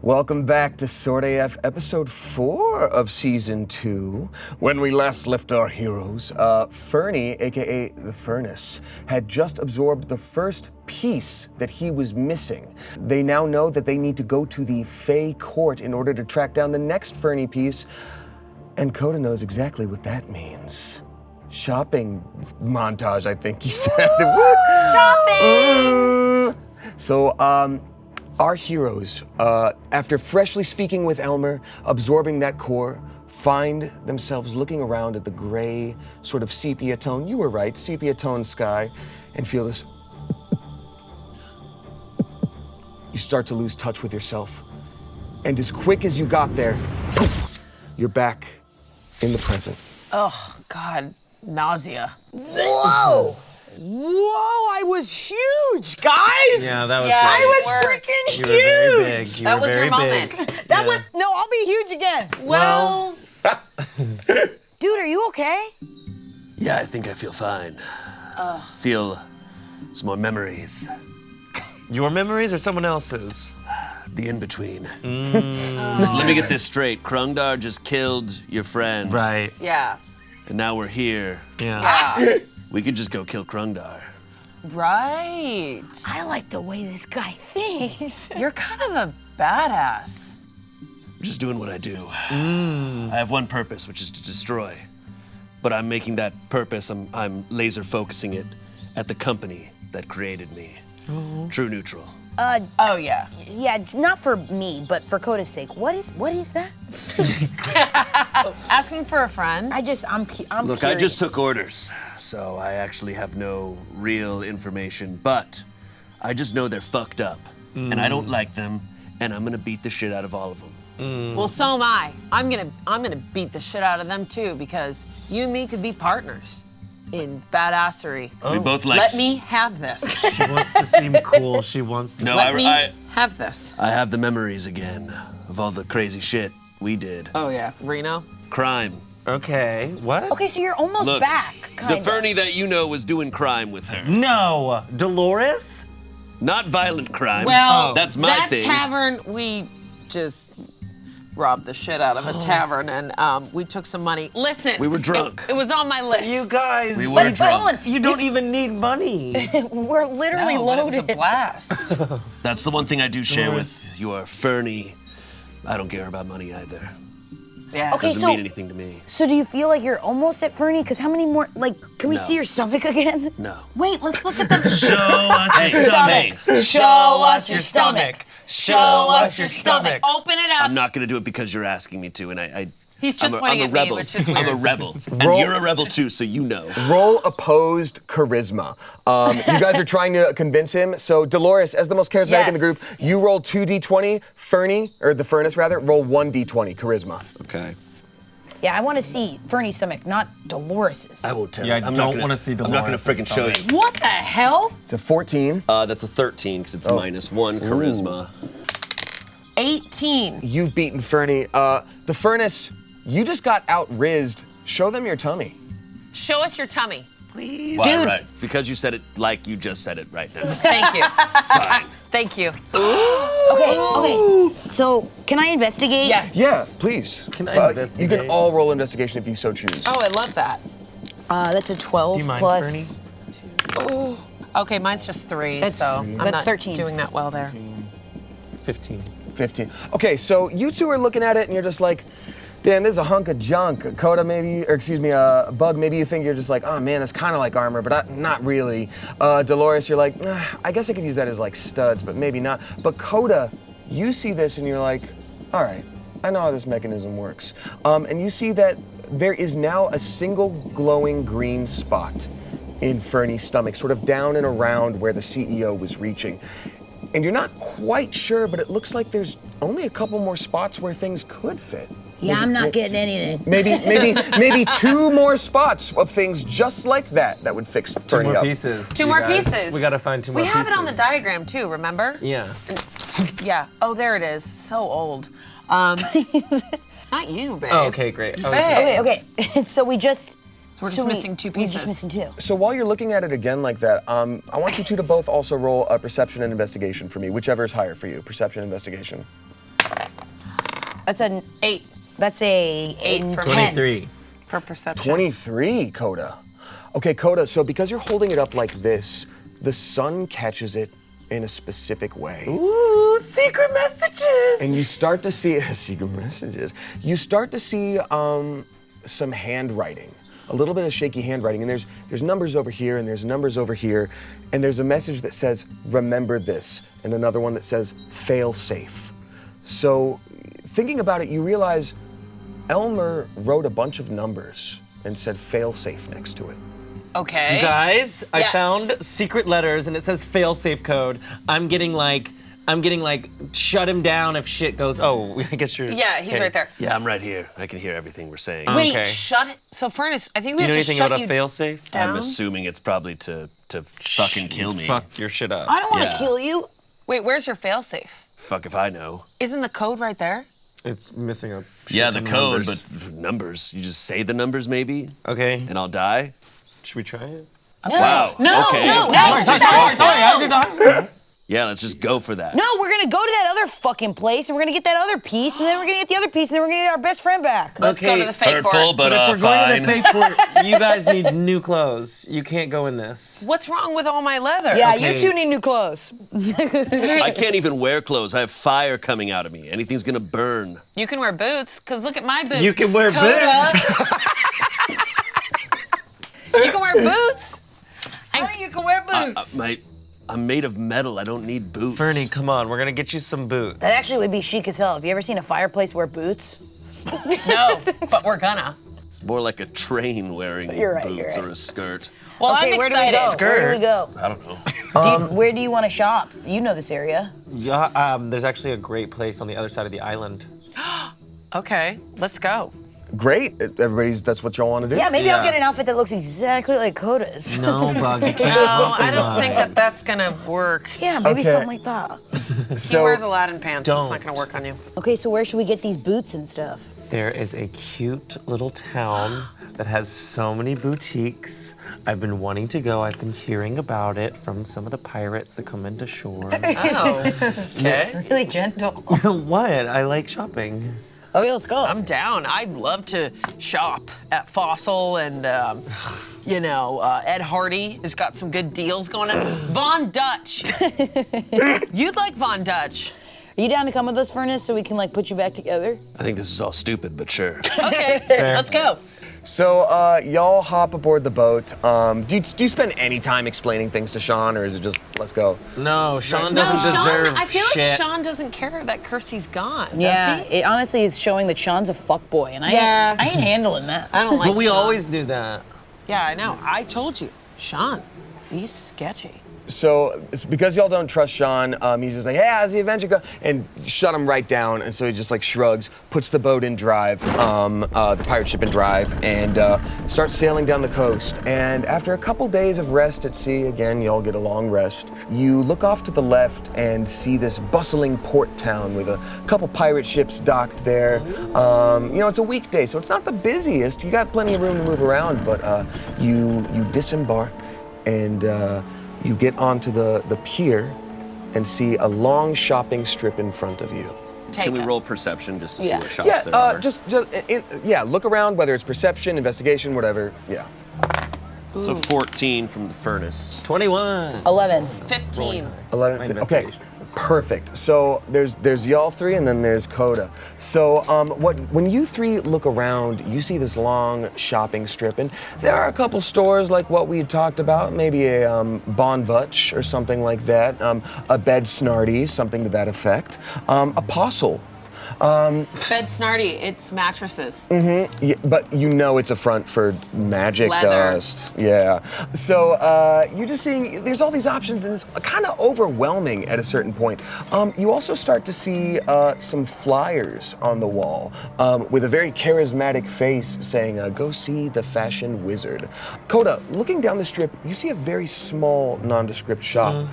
Welcome back to Sword AF episode 4 of season 2. When we last left our heroes, Fernie, aka the Furnace, had just absorbed the first piece that he was missing. They now know that they need to go to the Fae court in order to track down the next Fernie piece, and Coda knows exactly what that means. Shopping montage, I think you said. Shopping! So, our heroes, after freshly speaking with Elmer, absorbing that core, find themselves looking around at the gray, sort of sepia tone, you were right, sepia tone sky, and feel this. You start to lose touch with yourself. And as quick as you got there, you're back in the present. Oh, God, nausea. Whoa! Whoa, I was huge, guys! Yeah, that was Yeah, great. I was freaking You were very huge! big. That was your very moment. big. That was, no, I'll be huge again. Well, Dude, are you okay? Yeah, I think I feel fine. Feel some more memories. Your memories or someone else's? The in-between. Just let me get this straight. Krungdar just killed your friend. Right. yeah. And now we're here. Yeah. We could just go kill Krungdar. Right. I like the way this guy thinks. You're kind of a badass. I'm just doing what I do. I have one purpose, which is to destroy. But I'm making that purpose, I'm laser focusing it at the company that created me. True neutral. Oh, yeah. Yeah, not for me, but for Coda's sake. What is that? Asking for a friend? I'm Look, curious. I just took orders, so I actually have no real information, but I just know they're fucked up, and I don't like them, and I'm gonna beat the shit out of all of them. Well, so am I. I'm gonna beat the shit out of them too, because you and me could be partners in badassery. We both like. Let me have this. She wants to seem cool. She wants to. No, Let me I have this. have the memories again of all the crazy shit we did. Oh, yeah. Reno? Crime. Okay. What? Okay, so you're almost Look, back, kind the of. Fernie that you know was doing crime with her. No. Dolores? Not violent crime. Well, that's my that thing. tavern, we just robbed the shit out of a tavern, and we took some money. Listen. We were drunk. It was on my list. You guys. We were But drunk. hold on, You don't even need money. we're literally No, but it was loaded. a blast. That's the one thing I do share Dolores. with your Fernie. I don't care about money either. Yeah. Okay, Doesn't so- mean anything to me. So do you feel like you're almost at Fernie? Because how many more, can we No. see your stomach again? No. Wait, let's look at the Show us Hey, your stomach. hey. Show us your stomach. Show us your stomach. Open it up. I'm not gonna do it because you're asking me to, and I He's just I'm pointing a at me, rebel. which is I'm a weird. rebel. And Roll- you're a rebel too, so you know. Roll opposed charisma. You guys are trying to convince him. So Dolores, as the most charismatic in the group, Yes. you roll 2d20. Fernie, or the Furnace rather, roll 1d20 charisma. Okay. Yeah, I want to see Fernie's stomach, not Dolores's. I won't tell Yeah, you. I I'm don't not gonna, wanna see I'm not gonna Dolores' freaking show stomach. you. What the hell? It's a 14. That's a 13 because it's -1 charisma. 18. You've beaten Fernie. The Furnace, you just got out-rizzed. Show them your tummy. Show us your tummy. Why, right? Because you said it like you just said it right now. Thank you. Fine. Thank you. Okay. So, can I investigate? Yes. Yeah, please. Can I You investigate? can all roll investigation if you so choose. Oh, I love that. That's a 12 Do you mind, plus. Okay, mine's just 3, That's- so I'm that's not 13. doing that well there. 15. 15. Okay, so you two are looking at it and you're just like, damn, this is a hunk of junk. Coda, maybe, or excuse me, Bug, maybe you think you're just like, oh man, it's kind of like armor, but not really. Dolores, you're like, I guess I could use that as like studs, but maybe not. But Coda, you see this and you're like, all right, I know how this mechanism works. And you see that there is now a single glowing green spot in Fernie's stomach, sort of down and around where the CEO was reaching. And you're not quite sure, but it looks like there's only a couple more spots where things could fit. Yeah, I'm not getting anything. Maybe 2 more spots of things just like that would fix 2 Fernie more up. pieces. 2 you more guys. pieces. We gotta find 2 more We pieces. have it on the diagram too, remember? Yeah. Yeah. Oh, there it is. So old. Not you, babe. Oh, okay, great. I was- Hey. Okay. So we just. We're just missing 2 We're pieces. just missing 2. So while you're looking at it again like that, I want you two to both also roll a perception and investigation for me, whichever is higher for you. Perception, investigation. That's an 8 That's a 8 for 10. 23. for perception. 23, Coda. Okay, Coda, so because you're holding it up like this, the sun catches it in a specific way. Ooh, secret messages. And you start to see secret messages. You start to see some handwriting, a little bit of shaky handwriting. And there's numbers over here, and there's numbers over here, and there's a message that says, "Remember this," and another one that says, "Fail safe." So, thinking about it, you realize Elmer wrote a bunch of numbers and said "fail safe" next to it. Okay. You guys, I Yes. found secret letters and it says fail-safe code. I'm getting like shut him down if shit goes. Oh, I guess you're. Yeah, he's okay. right there. Yeah, I'm right here. I can hear everything we're saying. Wait, Okay. shut it. So Furnace, I think we Do you know have to anything shut about you a fail-safe? down. I'm assuming it's probably to fucking kill me. Fuck your shit up. I don't want to Yeah. kill you. Wait, where's your failsafe? Fuck if I know. Isn't the code right there? It's missing a. Yeah, shit the ton of code, numbers. but numbers. You just say the numbers maybe, Okay. and I'll die. Should we try it? Wow. No, okay. no, Yeah, let's just go for that. No, we're gonna go to that other fucking place, and we're gonna get that other piece, and then we're gonna get the other piece, and then we're gonna get our best friend back. Let's go to the fake Hurtful, court. but if we're going fine. to the fake port, you guys need new clothes. You can't go in this. What's wrong with all my leather? Yeah, Okay. you two need new clothes. I can't even wear clothes. I have fire coming out of me. Anything's gonna burn. You can wear boots, because look at my boots. You can wear Coda. You can wear boots. Honey, you can wear boots. I'm made of metal. I don't need boots. Fernie, come on. We're going to get you some boots. That actually would be chic as hell. Have you ever seen a fireplace wear boots? No, but we're gonna. It's more like a train wearing You're right, boots you're or right. a skirt. Well, Okay, I'm where excited. do we go? Where do we go? I don't know. Where do you want to shop? You know this area. Yeah, there's actually a great place on the other side of the island. Okay, let's go. Great, that's what y'all want to do? Yeah, maybe I'll Yeah. get an outfit that looks exactly like Coda's. No, Bug, you can't. No, I don't think that that's gonna work. Yeah, maybe Okay. something like that. He So, wears Aladdin pants. It's Don't. not gonna work on you. Okay, so where should we get these boots and stuff? There is a cute little town that has so many boutiques. I've been wanting to go. I've been hearing about it from some of the pirates that come into shore. Oh, okay. Really gentle. What? I like shopping. Okay, let's go. I'm down. I'd love to shop at Fossil and, Ed Hardy has got some good deals going on. Von Dutch. You'd like Von Dutch. Are you down to come with us, Furnace, so we can like put you back together? I think this is all stupid, but sure. Okay, let's go. So y'all hop aboard the boat. Do you spend any time explaining things to Sean, or is it just let's go? No, Sean No, doesn't Sean, deserve I feel shit. like Sean doesn't care that Kirsty's gone, does Yeah, he? it honestly is showing that Sean's a fuckboy, and Yeah. I ain't handling that. I don't like But we Sean. always do that. Yeah, I know. I told you. Sean, he's sketchy. So it's because y'all don't trust Sean, he's just like, hey, how's the adventure go? And shut him right down. And so he just like shrugs, puts the boat in drive, the pirate ship in drive, and starts sailing down the coast. And after a couple days of rest at sea, again, y'all get a long rest, you look off to the left and see this bustling port town with a couple pirate ships docked there. It's a weekday, so it's not the busiest. You got plenty of room to move around, but you disembark and you get onto the pier and see a long shopping strip in front of you. Take Can we us. roll perception just to see Yeah. what shops there are? Just look around, whether it's perception, investigation, whatever. Yeah. So 14 from the furnace. 21. 11. 15. 11. My Okay. investigation. Perfect. So there's y'all three, and then there's Coda. So when you three look around, you see this long shopping strip, and there are a couple stores like what we had talked about, maybe a Bon Vutch or something like that, a Bed Snarty, something to that effect, Apostle. Bed Snarty, it's mattresses. Yeah, but you know it's a front for magic Leather. dust. Yeah. So you're just seeing there's all these options, and it's kind of overwhelming at a certain point. You also start to see some flyers on the wall with a very charismatic face saying, "Go see the fashion wizard." Coda, looking down the strip, you see a very small nondescript shop.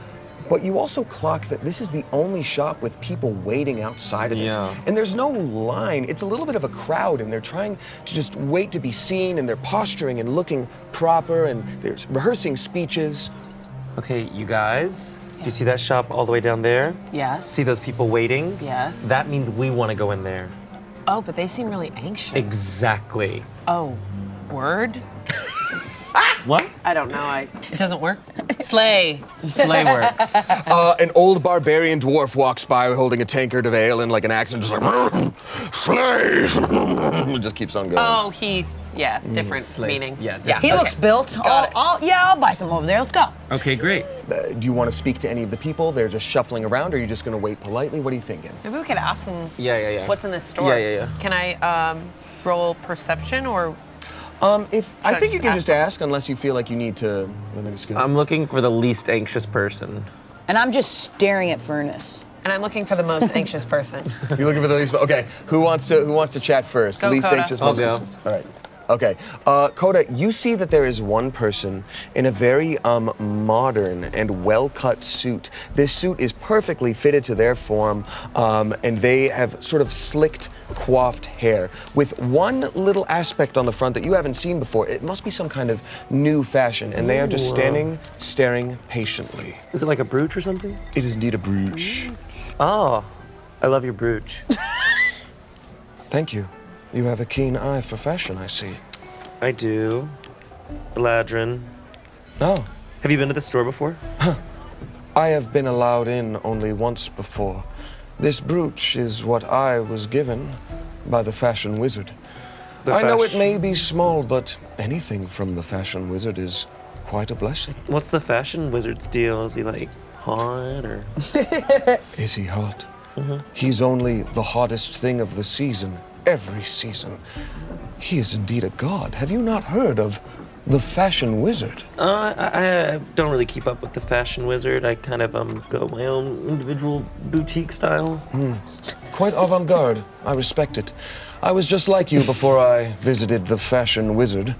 But you also clock that this is the only shop with people waiting outside of it. Yeah. And there's no line. It's a little bit of a crowd, and they're trying to just wait to be seen, and they're posturing and looking proper, and they're rehearsing speeches. Okay, you guys, do you see that shop all the way down there? Yes. See those people waiting? Yes. That means we want to go in there. Oh, but they seem really anxious. Exactly. Oh, word? What? I don't know. It doesn't work. Slay. Sleigh works. An old barbarian dwarf walks by holding a tankard of ale and like an axe and just like, slay! It just keeps on going. Oh, different Slay. meaning. Yeah, He looks built. Got it. I'll buy some over there. Let's go. Okay, great. Do you want to speak to any of the people? They're just shuffling around, or are you just going to wait politely? What are you thinking? Maybe we could ask them Yeah. what's in this store. Yeah. Can I roll perception or? I I think you just can ask just ask, unless you feel like you need to. Let me just go. I'm looking for the least anxious person. And I'm just staring at Furnace. And I'm looking for the most anxious person. You're looking for the least. Okay, who wants to chat first? Go, Least Coda. anxious, I'll most go. anxious. All right. Okay, Coda, you see that there is one person in a very modern and well-cut suit. This suit is perfectly fitted to their form, and they have sort of slicked, coiffed hair with one little aspect on the front that you haven't seen before. It must be some kind of new fashion, and they are just standing, staring patiently. Is it like a brooch or something? It is indeed a brooch. Oh, I love your brooch. Thank you. You have a keen eye for fashion, I see. I do. Ladrin. Oh, Have you been to the store before? I have been allowed in only once before. This brooch is what I was given by the fashion wizard. I know it may be small, but anything from the fashion wizard is quite a blessing. What's the fashion wizard's deal? Is he like hot or? Is he hot? He's only the hottest thing of the season, every season. He is indeed a god. Have you not heard of the fashion wizard? I don't really keep up with the fashion wizard. I kind of go my own individual boutique style. Quite avant-garde. I respect it. I was just like you before I visited the fashion wizard.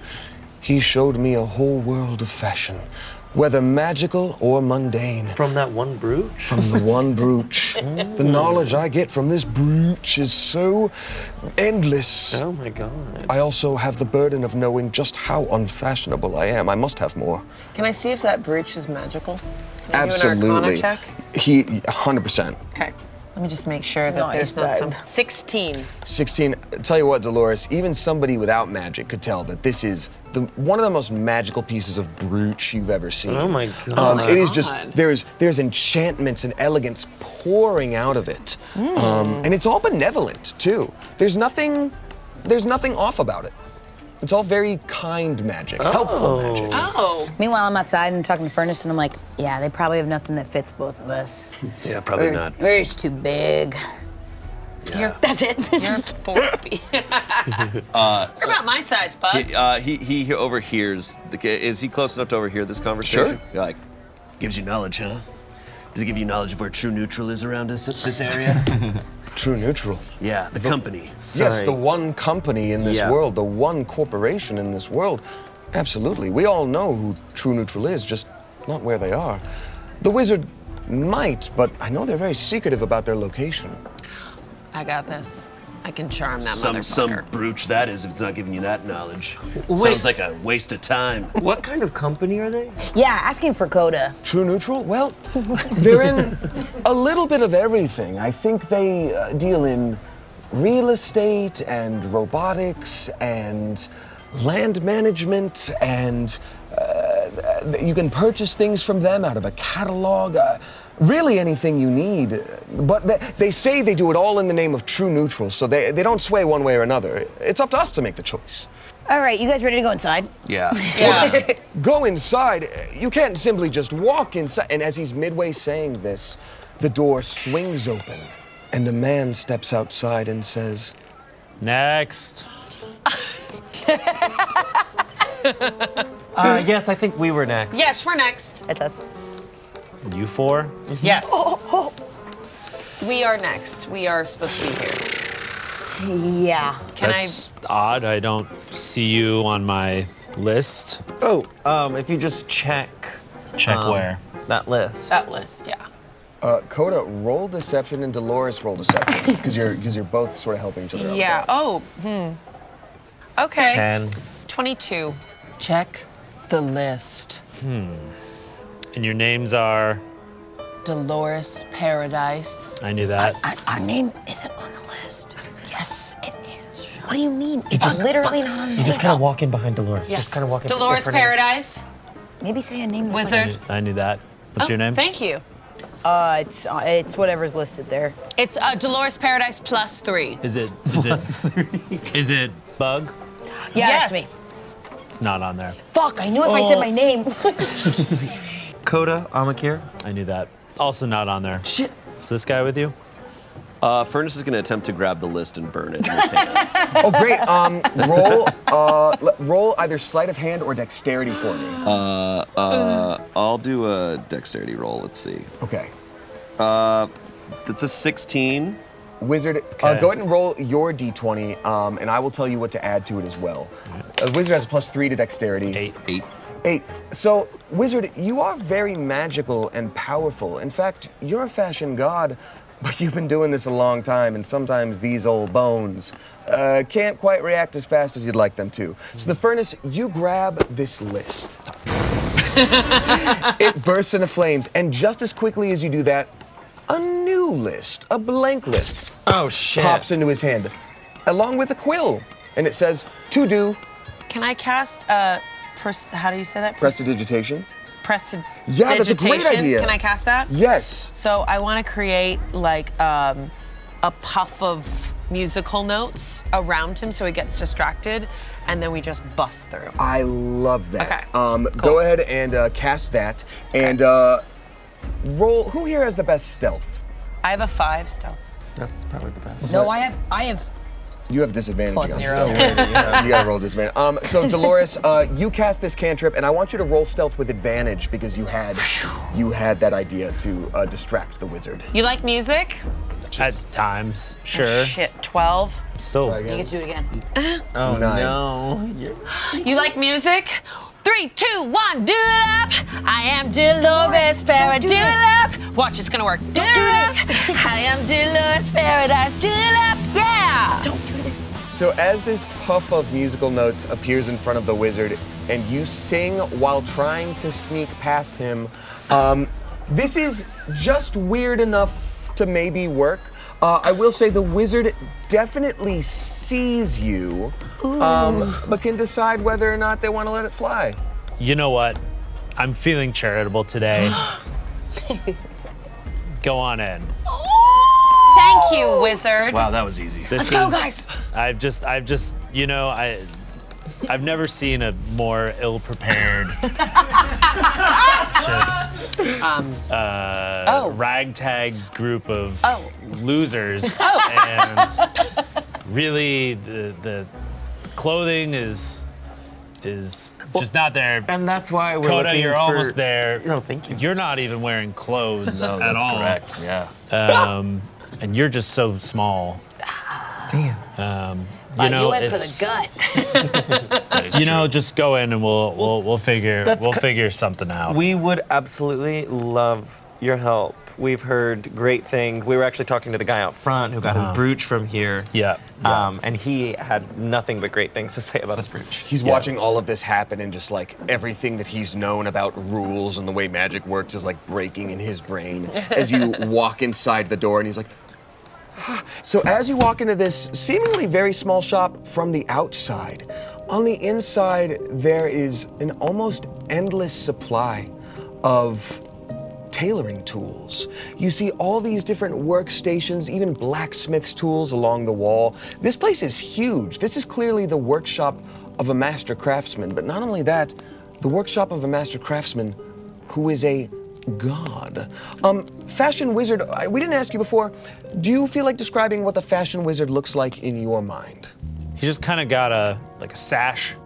He showed me a whole world of fashion, whether magical or mundane. From that one brooch? From the one brooch. The knowledge I get from this brooch is so endless. Oh my god. I also have the burden of knowing just how unfashionable I am. I must have more. Can I see if that brooch is magical? Can I Absolutely. do an Arcana check? He 100%. Okay. Let me just make sure that Nice, there's not babe. some 16. 16. Tell you what, Dolores, even somebody without magic could tell that this is one of the most magical pieces of brooch you've ever seen. Oh my god. It is just God. there's enchantments and elegance pouring out of it, and it's all benevolent too. There's nothing off about it. It's all very kind magic, helpful magic. Oh. Meanwhile, I'm outside and talking to Furnace, and I'm like, yeah, they probably have nothing that fits both of us. Yeah, probably not. We're just too big. That's it. You're 4 feet. You're about my size, bud. He overhears. Is he close enough to overhear this conversation? Sure. Like, gives you knowledge, huh? Does it give you knowledge of where true neutral is around this area? True neutral. Yeah, the company. Yes, the one company in this Yeah. world, the one corporation in this world. Absolutely. We all know who True Neutral is, just not where they are. The wizard might, but I know they're very secretive about their location. I got this. I can charm that Some motherfucker. brooch that is if it's not giving you that knowledge. Sounds like a waste of time. What kind of company are they? Yeah, asking for Coda. True Neutral? Well, they're in a little bit of everything. I think they deal in real estate and robotics and land management, and you can purchase things from them out of a catalog. Really anything you need. But they say they do it all in the name of True Neutral, so they don't sway one way or another. It's up to us to make the choice. All right, you guys ready to go inside? Yeah. Yeah. Go inside. You can't simply just walk inside. And as he's midway saying this, the door swings open, and a man steps outside and says, Next. Yes, I think we were next. Yes, we're next. That's us. You four? Yes. We are next. We are supposed to be here. Yeah. Can That's odd. I don't see you on my list. Oh, if you just check. Check where? That list. That list, yeah. Coda, roll deception, and Dolores, roll deception, because you're both sort of helping each other out. Yeah. Oh. Okay. 10. 22. Check the list. And your names are? Dolores Paradise. I knew that. Our name isn't on the list. Yes, it is. What do you mean? It's literally not on the You list. just kind of walk in behind Dolores. Yes. Just kind of walk in. Dolores in front of her. Paradise. Maybe say a name that's Wizard. I knew that. What's your name? Thank you. It's whatever's listed there. It's Dolores Paradise +3. Is it Bug? Yeah, Yes. that's me. It's not on there. Fuck, I knew if I said my name. Coda, Amakir. I knew that. Also not on there. Shit. Is this guy with you? Furnace is going to attempt to grab the list and burn it in his hands. Oh, great. Roll either sleight of hand or dexterity for me. I'll do a dexterity roll. Let's see. Okay. That's a 16. Wizard, go ahead and roll your d20, and I will tell you what to add to it as well. Wizard has a +3 to dexterity. 8. 8. So, Wizard, you are very magical and powerful. In fact, you're a fashion god, but you've been doing this a long time, and sometimes these old bones can't quite react as fast as you'd like them to. So the Furnace, you grab this list. It bursts into flames, and just as quickly as you do that, a new list, a blank list, Oh shit. pops into his hand, along with a quill, and it says, to do Can I cast how do you say that? prestidigitation. Prestidigitation. Yeah, that's a great idea. Can I cast that? Yes. So I want to create like a puff of musical notes around him so he gets distracted, and then we just bust through. I love that. Okay, Go ahead and cast that, and roll. Who here has the best stealth? I have a 5 stealth. That's probably the best. No, I have. You have disadvantage +0. against stealth. You gotta roll disadvantage. So Dolores, you cast this cantrip, and I want you to roll stealth with advantage because you had that idea to distract the wizard. You like music? At times, sure. Shit, 12. Still. Try You again. get to do it again. Oh 9. no. You like music? 3, 2, 1, do it up! I am Dolores Paradise. Do it up! Watch, it's gonna work. Do it up! I am Dolores Paradise. Do it up! Yeah! Don't do this. So as this puff of musical notes appears in front of the wizard, and you sing while trying to sneak past him, this is just weird enough to maybe work. I will say the wizard definitely sees you, but can decide whether or not they want to let it fly. You know what? I'm feeling charitable today. Go on in. Thank you, wizard. Wow, that was easy. This go, is, guys. I've just, you know, I've never seen a more ill-prepared, just ragtag group of losers, and really the clothing is just not there. And that's why we're Coda, looking you're for... almost there. No, thank you. You're not even wearing clothes No, at that's all. correct. Yeah. And you're just so small. Damn. You know, you went for it's, the gut. That is you know, true. just go in and we'll figure something out. We would absolutely love your help. We've heard great things. We were actually talking to the guy out front who got his brooch from here. Yeah. And he had nothing but great things to say about his brooch. He's watching all of this happen, and just like everything that he's known about rules and the way magic works is like breaking in his brain as you walk inside the door, and he's like, So as you walk into this seemingly very small shop from the outside, on the inside there is an almost endless supply of tailoring tools. You see all these different workstations, even blacksmith's tools along the wall. This place is huge. This is clearly the workshop of a master craftsman, but not only that, the workshop of a master craftsman who is a god. Fashion wizard, we didn't ask you before, do you feel like describing what the fashion wizard looks like in your mind? He just kind of got a sash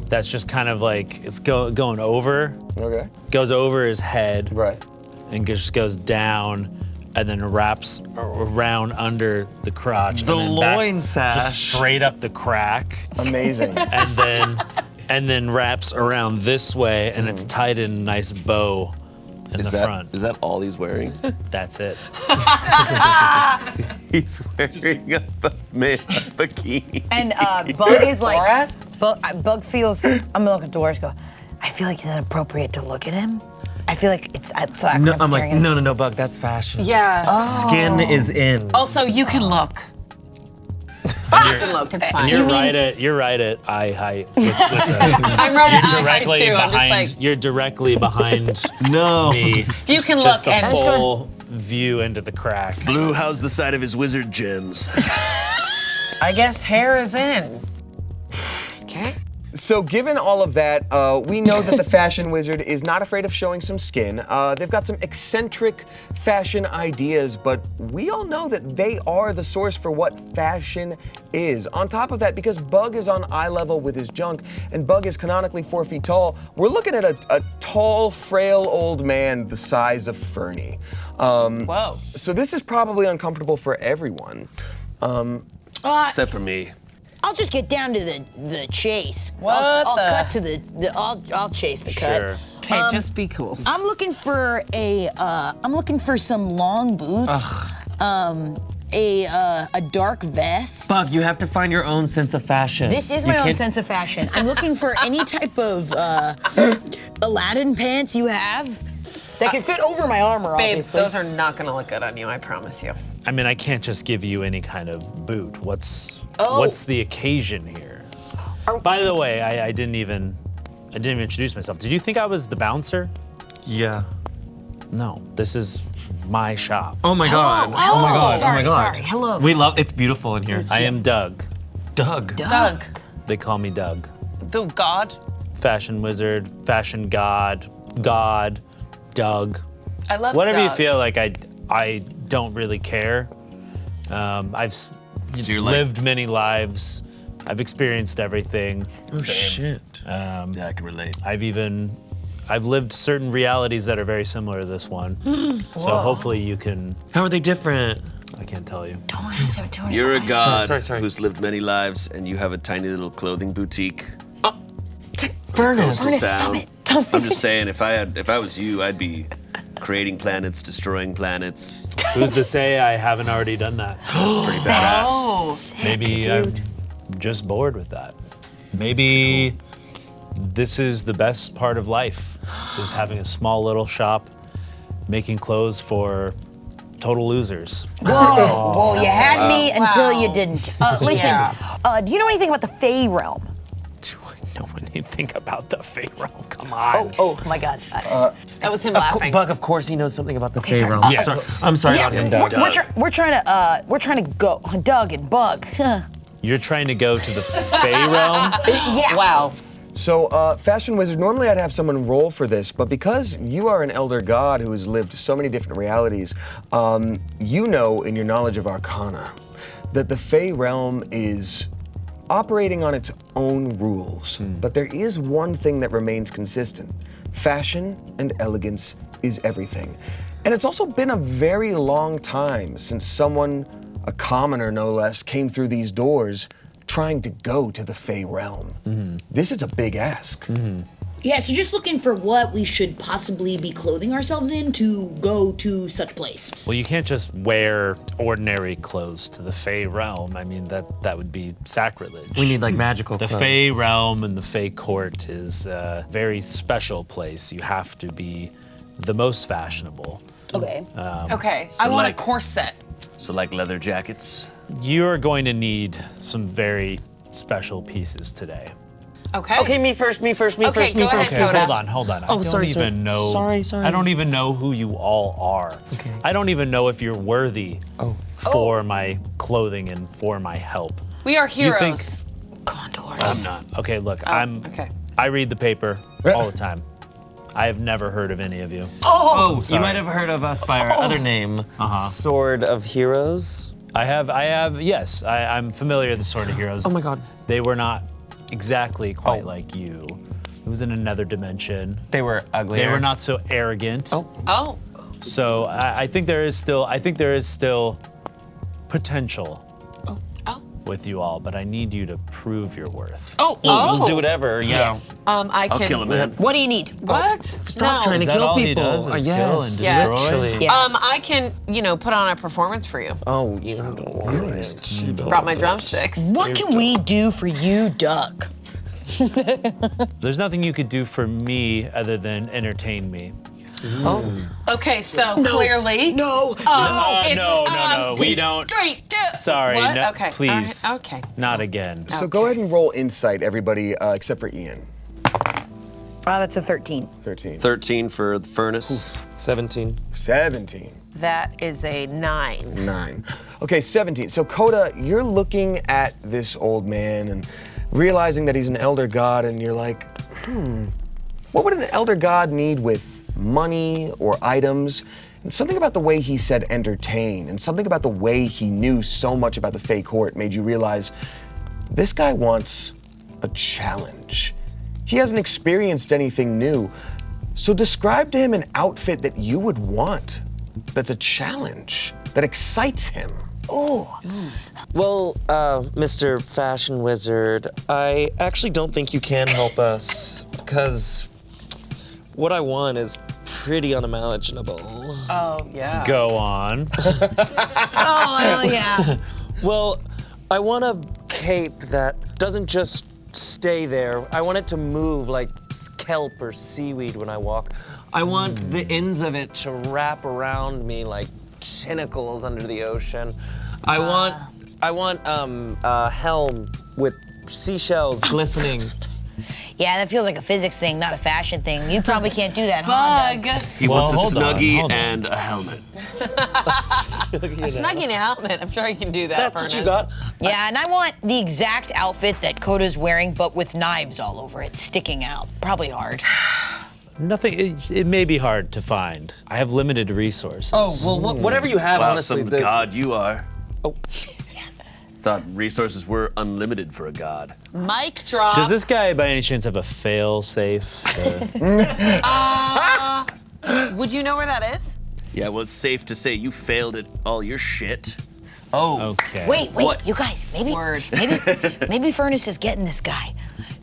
that's just kind of like, it's going over, Okay. goes over his head. Right. And just goes down and then wraps around under the crotch. The and then back, loin sash. Just straight up the crack. Amazing. and then wraps around this way, and it's tied in a nice bow in the front. Is that all he's wearing? That's it. He's wearing a bikini. And Bug is like, Bug feels, I'm gonna look at Dolores and go, I feel like it's inappropriate to look at him. I feel like it's No, I'm I'm like, staring at no, Bug, that's fashion. Yeah. Skin is in. Also, you can look. You can look. It's fine. You're right at eye height. I'm right at eye height Directly too. I'm just behind. like, You're directly behind No. me. you can Just look a and full view into the crack. Blue, how's the side of his wizard gems? I guess hair is in. Okay. So given all of that, we know that the fashion wizard is not afraid of showing some skin. They've got some eccentric fashion ideas, but we all know that they are the source for what fashion is. On top of that, because Bug is on eye level with his junk, and Bug is canonically 4 feet tall, we're looking at a tall, frail old man the size of Fernie. Whoa. So this is probably uncomfortable for everyone. Except for me. I'll just get down to the chase. What I'll the- cut to the I'll chase the cut. Sure. Okay, just be cool. I'm looking for some long boots. A dark vest. Bug, you have to find your own sense of fashion. This is You my own can't- sense of fashion. I'm looking for any type of Aladdin pants you have that can fit over my armor, Babe, obviously. those are not gonna look good on you, I promise you. I mean, I can't just give you any kind of boot. What's Oh. the occasion here? By the way, I didn't even introduce myself. Did you think I was the bouncer? Yeah. No, this is my shop. Oh my god. Oh my god. Sorry, oh my god. sorry. Hello. We love it's beautiful in here. I am Doug. Doug. Doug, They call me Doug. the god. Fashion wizard, fashion god, Doug. I love Whatever you Doug. feel like, I don't really care. I've So you're like, lived many lives. I've experienced everything. Oh shit. yeah, I can relate. I've lived certain realities that are very similar to this one. So hopefully you can, How are they different? I can't tell you. You're a god sorry. who's lived many lives, and you have a tiny little clothing boutique. Furnace. Coastal town. I'm just saying, if I was you, I'd be creating planets, destroying planets. Who's to say I haven't already done that? That's pretty badass. Oh, Maybe I'm just bored with that. Maybe this is the best part of life, is having a small little shop, making clothes for total losers. Whoa, you had me until you Wow. didn't. Listen, do you know anything about the Fae Realm? Do I know anything about the Fae Realm? Come on. Oh my God. that was him laughing. Bug, of course he knows something about the Fae sorry. Realm. Yes. I'm sorry yeah, about him, Doug. we're trying to go, Doug and Bug. You're trying to go to the Fae Realm? Yeah. Wow. So, Fashion Wizard, normally I'd have someone roll for this, but because you are an elder god who has lived so many different realities, you know in your knowledge of Arcana that the Fae Realm is operating on its own rules. But there is one thing that remains consistent. Fashion and elegance is everything. And it's also been a very long time since someone, a commoner no less, came through these doors trying to go to the Fae Realm. This is a big ask. Yeah, so just looking for what we should possibly be clothing ourselves in to go to such place. Well, you can't just wear ordinary clothes to the Fae Realm. I mean, that would be sacrilege. We need like magical The clothes. Fae Realm and the Fae Court is a very special place. You have to be the most fashionable. Okay. Okay, So I want like- a corset. So like leather jackets. You're going to need some very special pieces today. Okay. Okay, me first, me first, me Okay, first, me go ahead, first. Coda. Hold on. I Oh, don't sorry, even know. sorry. I don't even know who you all are. Okay. I don't even know if you're worthy for my clothing and for my help. We are You think- heroes. Condors. I'm not. Okay, look, Okay. I read the paper all the time. I have never heard of any of you. Oh, sorry. you might have heard of us by our other name, Sword of Heroes. I have, yes, I'm familiar with the Sword of Heroes. Oh my god. They were not exactly quite like you. It was in another dimension. They were ugly. They were not so arrogant. Oh. So I think there is still potential Oh. with you all, but I need you to prove your worth. We'll do whatever, yeah. I can. I'll kill a man. What do you need? What? Stop No. trying Is to that kill all he people. does is yes. kill and Yeah. destroy? Literally. Yeah. I can, put on a performance for you. Oh, you Brought my drumsticks. What can we do for you, Doug? There's nothing you could do for me other than entertain me. Okay, so clearly. No. No, we don't. 3, 2. Sorry, What? no, Okay. please. all right, Okay. Not again. So go ahead and roll insight, everybody, except for Ian. That's a 13. 13. 13 for the furnace. 17. 17. That is a 9. 9. Okay, 17. So Coda, you're looking at this old man and realizing that he's an elder god, and you're like, what would an elder god need with money or items? And something about the way he said entertain, and something about the way he knew so much about the Fae court made you realize this guy wants a challenge. He hasn't experienced anything new. So describe to him an outfit that you would want, that's a challenge, that excites him. Well, Mr. Fashion Wizard, I actually don't think you can help us, because what I want is pretty unimaginable. Oh, yeah. Go on. Oh, hell yeah. Well, I want a cape that doesn't just stay there. I want it to move like kelp or seaweed when I walk. I want the ends of it to wrap around me like tentacles under the ocean. I want a helm with seashells glistening. Yeah, that feels like a physics thing, not a fashion thing. You probably can't do that, huh? Bug. He wants a hold on, Snuggie hold on. and a helmet. A Snuggie and a helmet. I'm sure you can do that. That's what you Furnace. got? Yeah, and I want the exact outfit that Coda's wearing, but with knives all over it, sticking out. Probably hard. Nothing, it may be hard to find. I have limited resources. Oh, well, whatever you have, Wow, honestly. some god you are. Oh. Thought resources were unlimited for a god. Mic drop. Does this guy by any chance have a fail safe? Would you know where that is? Yeah, well, it's safe to say you failed at all your shit. Oh, Okay. Wait, What? you guys, maybe, Word. maybe Furnace is getting this guy.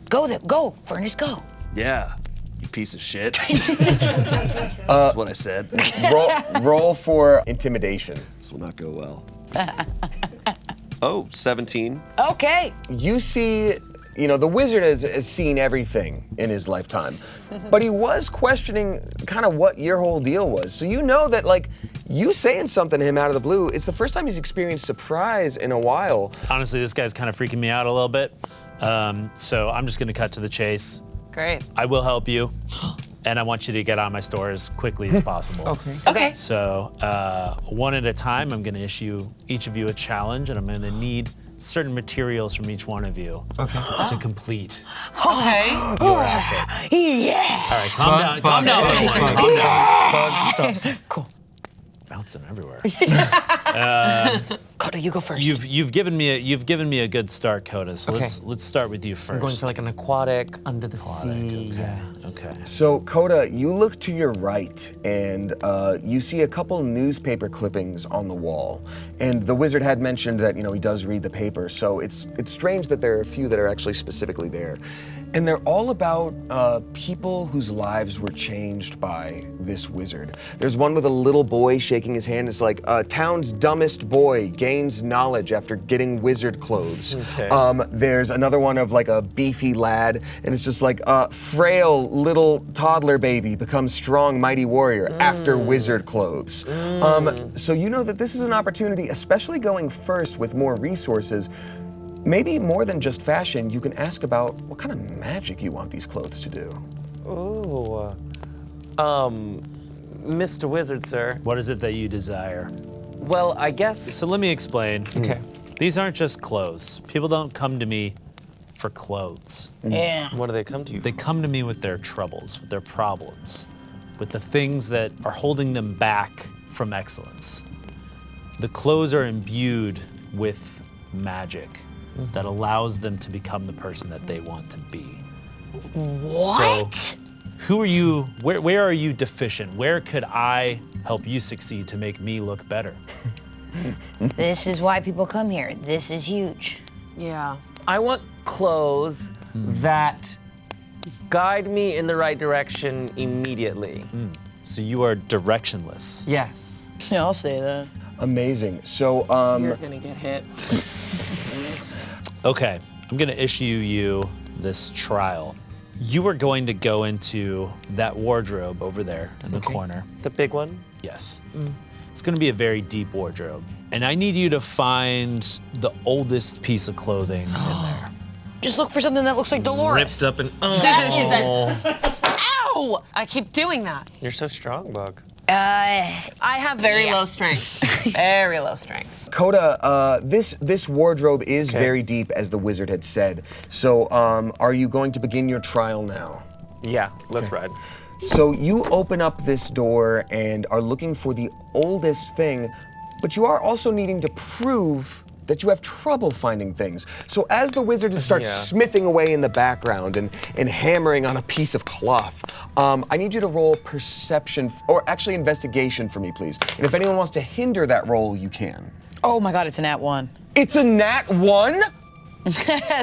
Go, Furnace, go. yeah, you piece of shit. That's what I said. Roll for intimidation. This will not go well. Oh, 17. Okay. You see, the wizard has seen everything in his lifetime, but he was questioning kind of what your whole deal was. So you know that, like, you saying something to him out of the blue, it's the first time he's experienced surprise in a while. Honestly, this guy's kind of freaking me out a little bit. So I'm just gonna cut to the chase. Great. I will help you, and I want you to get on my store as quickly as possible. Okay. So one at a time, I'm gonna issue each of you a challenge, and I'm gonna need certain materials from each one of you to complete Okay. your outfit. Yeah. All right, calm down, little one, calm down. Stop. Cool. Bouncing everywhere. Coda, you go first. You've given me a good start, Coda. So let's start with you first. I'm going to like an aquatic under the sea. Yeah. Okay. So, Coda, you look to your right, and you see a couple newspaper clippings on the wall. And the wizard had mentioned that, he does read the paper, so it's strange that there are a few that are actually specifically there. And they're all about people whose lives were changed by this wizard. There's one with a little boy shaking his hand. It's like, town's dumbest boy gains knowledge after getting wizard clothes. Okay. There's another one of like a beefy lad, and it's just like, frail little toddler baby becomes strong mighty warrior after wizard clothes. So you know that this is an opportunity, especially going first with more resources. Maybe more than just fashion, you can ask about what kind of magic you want these clothes to do. Ooh. Mr. Wizard, sir. What is it that you desire? Well, I guess. So let me explain. Okay. These aren't just clothes. People don't come to me for clothes. Yeah. What do they come to you? They come to me with their troubles, with their problems, with the things that are holding them back from excellence. The clothes are imbued with magic that allows them to become the person that they want to be. What? So, who are you, where are you deficient? Where could I help you succeed to make me look better? This is why people come here. This is huge. Yeah. I want clothes that guide me in the right direction immediately. So you are directionless. Yes. Yeah, I'll say that. Amazing. So, You're gonna get hit. Okay, I'm gonna issue you this trial. You are going to go into that wardrobe over there in the corner. The big one? Yes. It's going to be a very deep wardrobe. And I need you to find the oldest piece of clothing in there. Just look for something that looks like Dolores. Ripped up and That isn't. Ow! I keep doing that. You're so strong, Bug. I have very low strength. Very low strength. Coda, this wardrobe is very deep, as the wizard had said. So, are you going to begin your trial now? Yeah, let's ride. So you open up this door and are looking for the oldest thing, but you are also needing to prove that you have trouble finding things. So as the wizard starts smithing away in the background and hammering on a piece of cloth, I need you to roll perception, or actually investigation for me, please. And if anyone wants to hinder that roll, you can. Oh my God, it's a nat 1. It's a nat 1?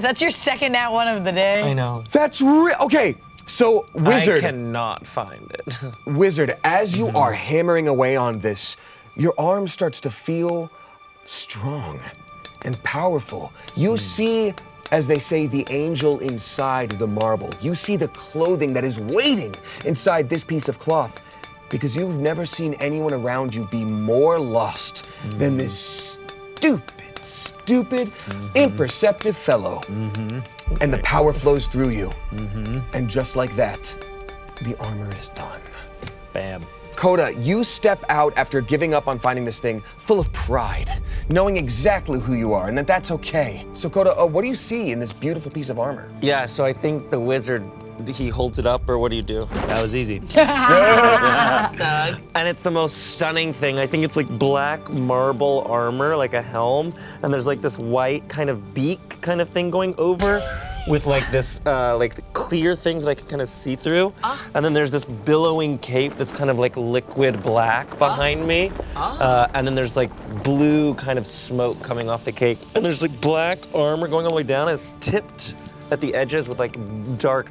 That's your second nat 1 of the day. I know. That's real. Okay, so wizard. I cannot find it. Wizard, as you are hammering away on this, your arm starts to feel strong and powerful. You see, as they say, the angel inside the marble. You see the clothing that is waiting inside this piece of cloth, because you've never seen anyone around you be more lost than this stupid, imperceptive fellow. And the power flows through you. And just like that, the armor is done. Bam. Coda, you step out after giving up on finding this thing, full of pride, knowing exactly who you are and that that's okay. So Coda, what do you see in this beautiful piece of armor? Yeah, so I think the wizard, he holds it up, or what do you do? That was easy. And it's the most stunning thing. I think it's like black marble armor, like a helm, and there's like this white kind of beak kind of thing going over with like this like clear things that I can kind of see through. And then there's this billowing cape that's kind of like liquid black behind me. And then there's like blue kind of smoke coming off the cape. And there's like black armor going all the way down, and it's tipped at the edges with like dark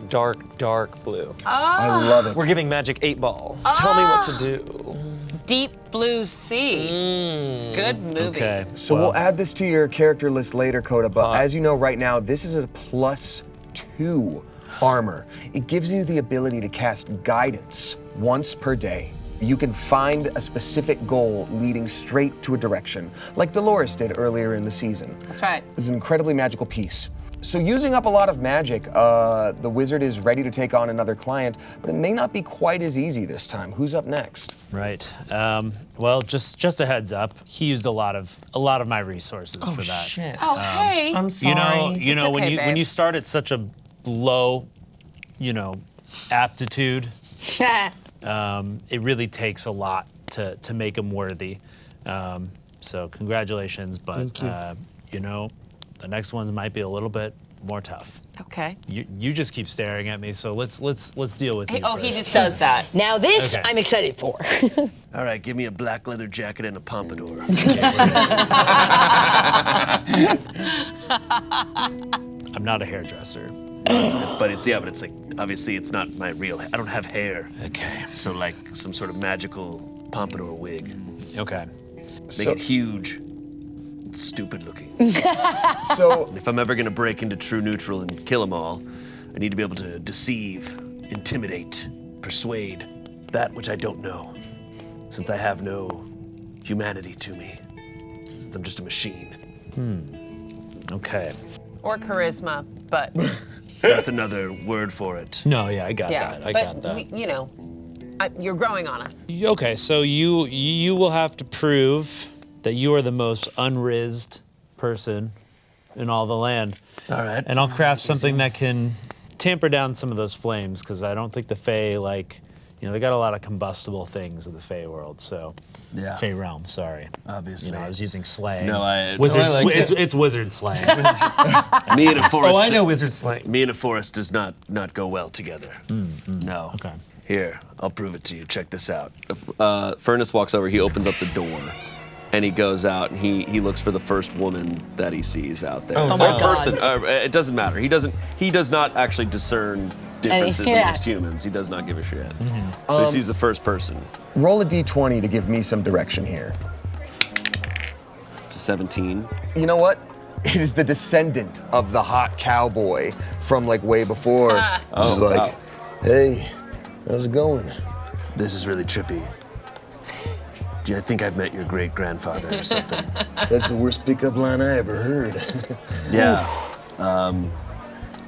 blue. I love it. We're giving Magic 8-Ball. Tell me what to do. Deep Blue Sea. Good movie. Okay. So we'll add this to your character list later, Coda, but as you know right now, this is a +2 armor. It gives you the ability to cast guidance once per day. You can find a specific goal leading straight to a direction, like Dolores did earlier in the season. That's right. It's an incredibly magical piece. So using up a lot of magic, the wizard is ready to take on another client, but it may not be quite as easy this time. Who's up next? Right. Well, just a heads up. He used a lot of my resources for that. Shit. Oh, hey. I'm sorry. You know, okay, when you start at such a low, aptitude, it really takes a lot to make him worthy. So congratulations, but the next ones might be a little bit more tough. Okay. You just keep staring at me, so let's deal with you He first. just does that. Now this Okay. I'm excited for. All right, give me a black leather jacket and a pompadour. I'm not a hairdresser. But it's like, obviously it's not my real hair. I don't have hair. Okay. So like some sort of magical pompadour wig. Okay. Make it huge, stupid looking. So If I'm ever gonna break into true neutral and kill them all, I need to be able to deceive, intimidate, persuade, that which I don't know, since I have no humanity to me, since I'm just a machine. Okay. Or charisma, but That's another word for it. No, yeah, I got yeah. that. I but got that. you're growing on us. Okay, so you will have to prove that you are the most unrizzed person in all the land. All right. And I'll craft something that can tamper down some of those flames, because I don't think the Fae, they got a lot of combustible things in the Fae world, so. Yeah. Fae Realm, sorry. Obviously. I was using slang. No, Wizard, I like it's wizard slang. Me in a forest. Oh, I know wizard slang. Me in a forest does not go well together. No. Okay. Here, I'll prove it to you. Check this out. Furnace walks over. He opens up the door, and he goes out. And he looks for the first woman that he sees out there. Oh my or person. It doesn't matter. He does not actually discern differences amongst humans. He does not give a shit. So he sees the first person. roll a d20 to give me some direction here. It's a 17. You know what? it is the descendant of the hot cowboy from like way before. Just like, hey, how's it going? This is really trippy. Do you think I've met your great grandfather or something? That's the worst pickup line I ever heard. Yeah.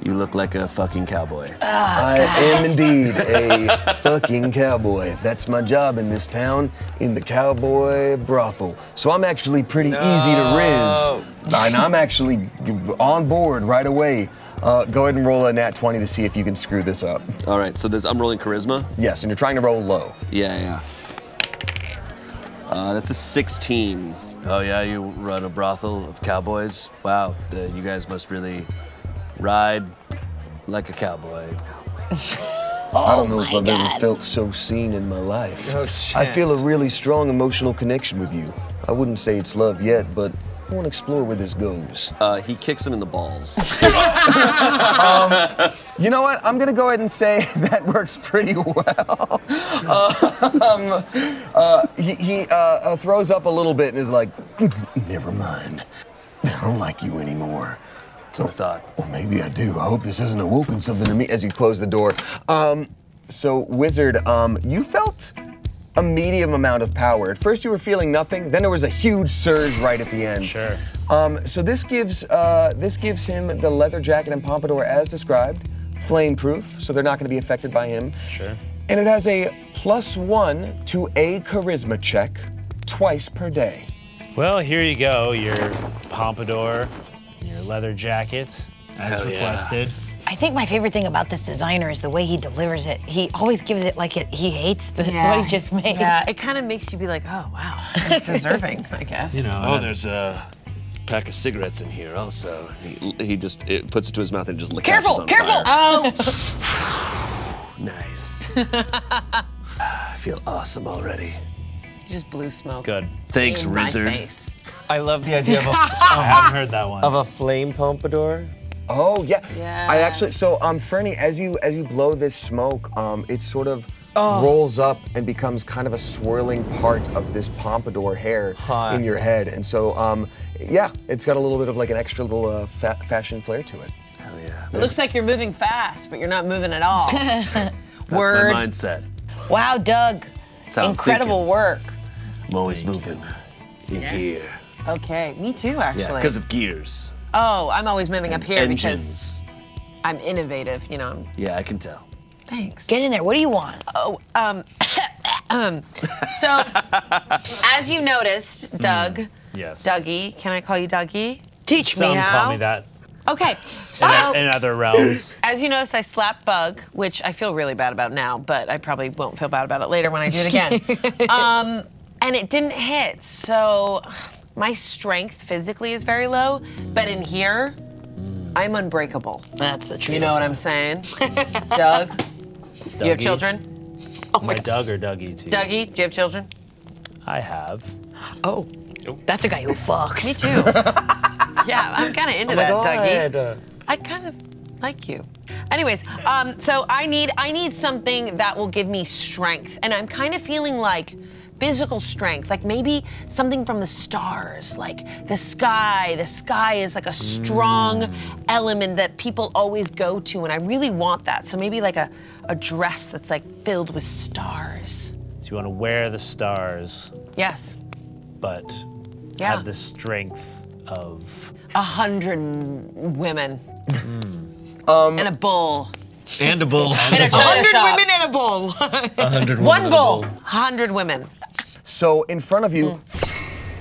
You look like a fucking cowboy. I am indeed a fucking cowboy. That's my job in this town, in the cowboy brothel. So I'm actually pretty easy to riz. And I'm actually on board right away. Go ahead and roll a nat 20 to see if you can screw this up. All right, so I'm rolling charisma? Yes, and you're trying to roll low. Yeah. That's a 16. Oh yeah, you run a brothel of cowboys? Wow, you guys must really ride like a cowboy. I don't know if I've ever felt so seen in my life. Oh, shit. I feel a really strong emotional connection with you. I wouldn't say it's love yet, but I want to explore where this goes. He kicks him in the balls. You know what? I'm gonna go ahead and say that works pretty well. He throws up a little bit and is like, never mind. I don't like you anymore. That's what I thought. Or maybe I do. I hope this hasn't awoken something to me as you close the door. So Wizard, you felt a medium amount of power. At first you were feeling nothing, then there was a huge surge right at the end. Sure. So this gives him the leather jacket and pompadour as described, flame-proof, so they're not gonna be affected by him. Sure. And it has a +1 to a charisma check twice per day. Well, here you go. Your pompadour, your leather jacket, as Hell yeah. requested. I think my favorite thing about this designer is the way he delivers it. He always gives it like he hates what he just made. Yeah, it kind of makes you be like, oh, wow, I'm deserving, I guess. You know. Oh, there's a pack of cigarettes in here also. He just puts it to his mouth and just licks Careful, on careful! fire. Oh, Nice. I feel awesome already. you just blew smoke. Good. Thanks, in my Wizard. face. I love the idea of I haven't heard that one. a flame pompadour. Oh yeah. Yeah. I actually Fernie, as you blow this smoke, it sort of rolls up and becomes kind of a swirling part of this pompadour hair Hot. in your head, and so yeah, it's got a little bit of like an extra little fashion flair to it. Hell yeah. It looks like you're moving fast, but you're not moving at all. That's Word. my mindset. Wow, Doug. That's how I'm Incredible thinking. work. I'm always moving in here. Okay, me too, actually. Yeah, because of gears. Oh, I'm always moving up here because Engines. I'm innovative, you know. Yeah, I can tell. Thanks. Get in there. What do you want? Oh, so, as you noticed, Doug, Yes. Dougie, can I call you Dougie? Teach Some me how. call me that Okay, so in other realms. as you noticed, I slapped Bug, which I feel really bad about now, but I probably won't feel bad about it later when I do it again. And it didn't hit, so my strength physically is very low, but in here, I'm unbreakable. That's the truth. You know what I'm saying? Doug, you have Dougie? children? My Doug or Dougie to you? Dougie, do you have children? I have. Oh, that's a guy who fucks. Me too. Yeah, I'm kind of into that, Dougie. I kind of like you. Anyways, so I need something that will give me strength, and I'm kind of feeling like physical strength, like maybe something from the stars, like the sky. The sky is like a strong element that people always go to, and I really want that. So maybe like a dress that's like filled with stars. So you want to wear the stars, Yes. but Yeah. have the strength of 100 women. And a bull. And a bull. In a china 100 shop. women in a bowl. 100 One bull. 100 women. So in front of you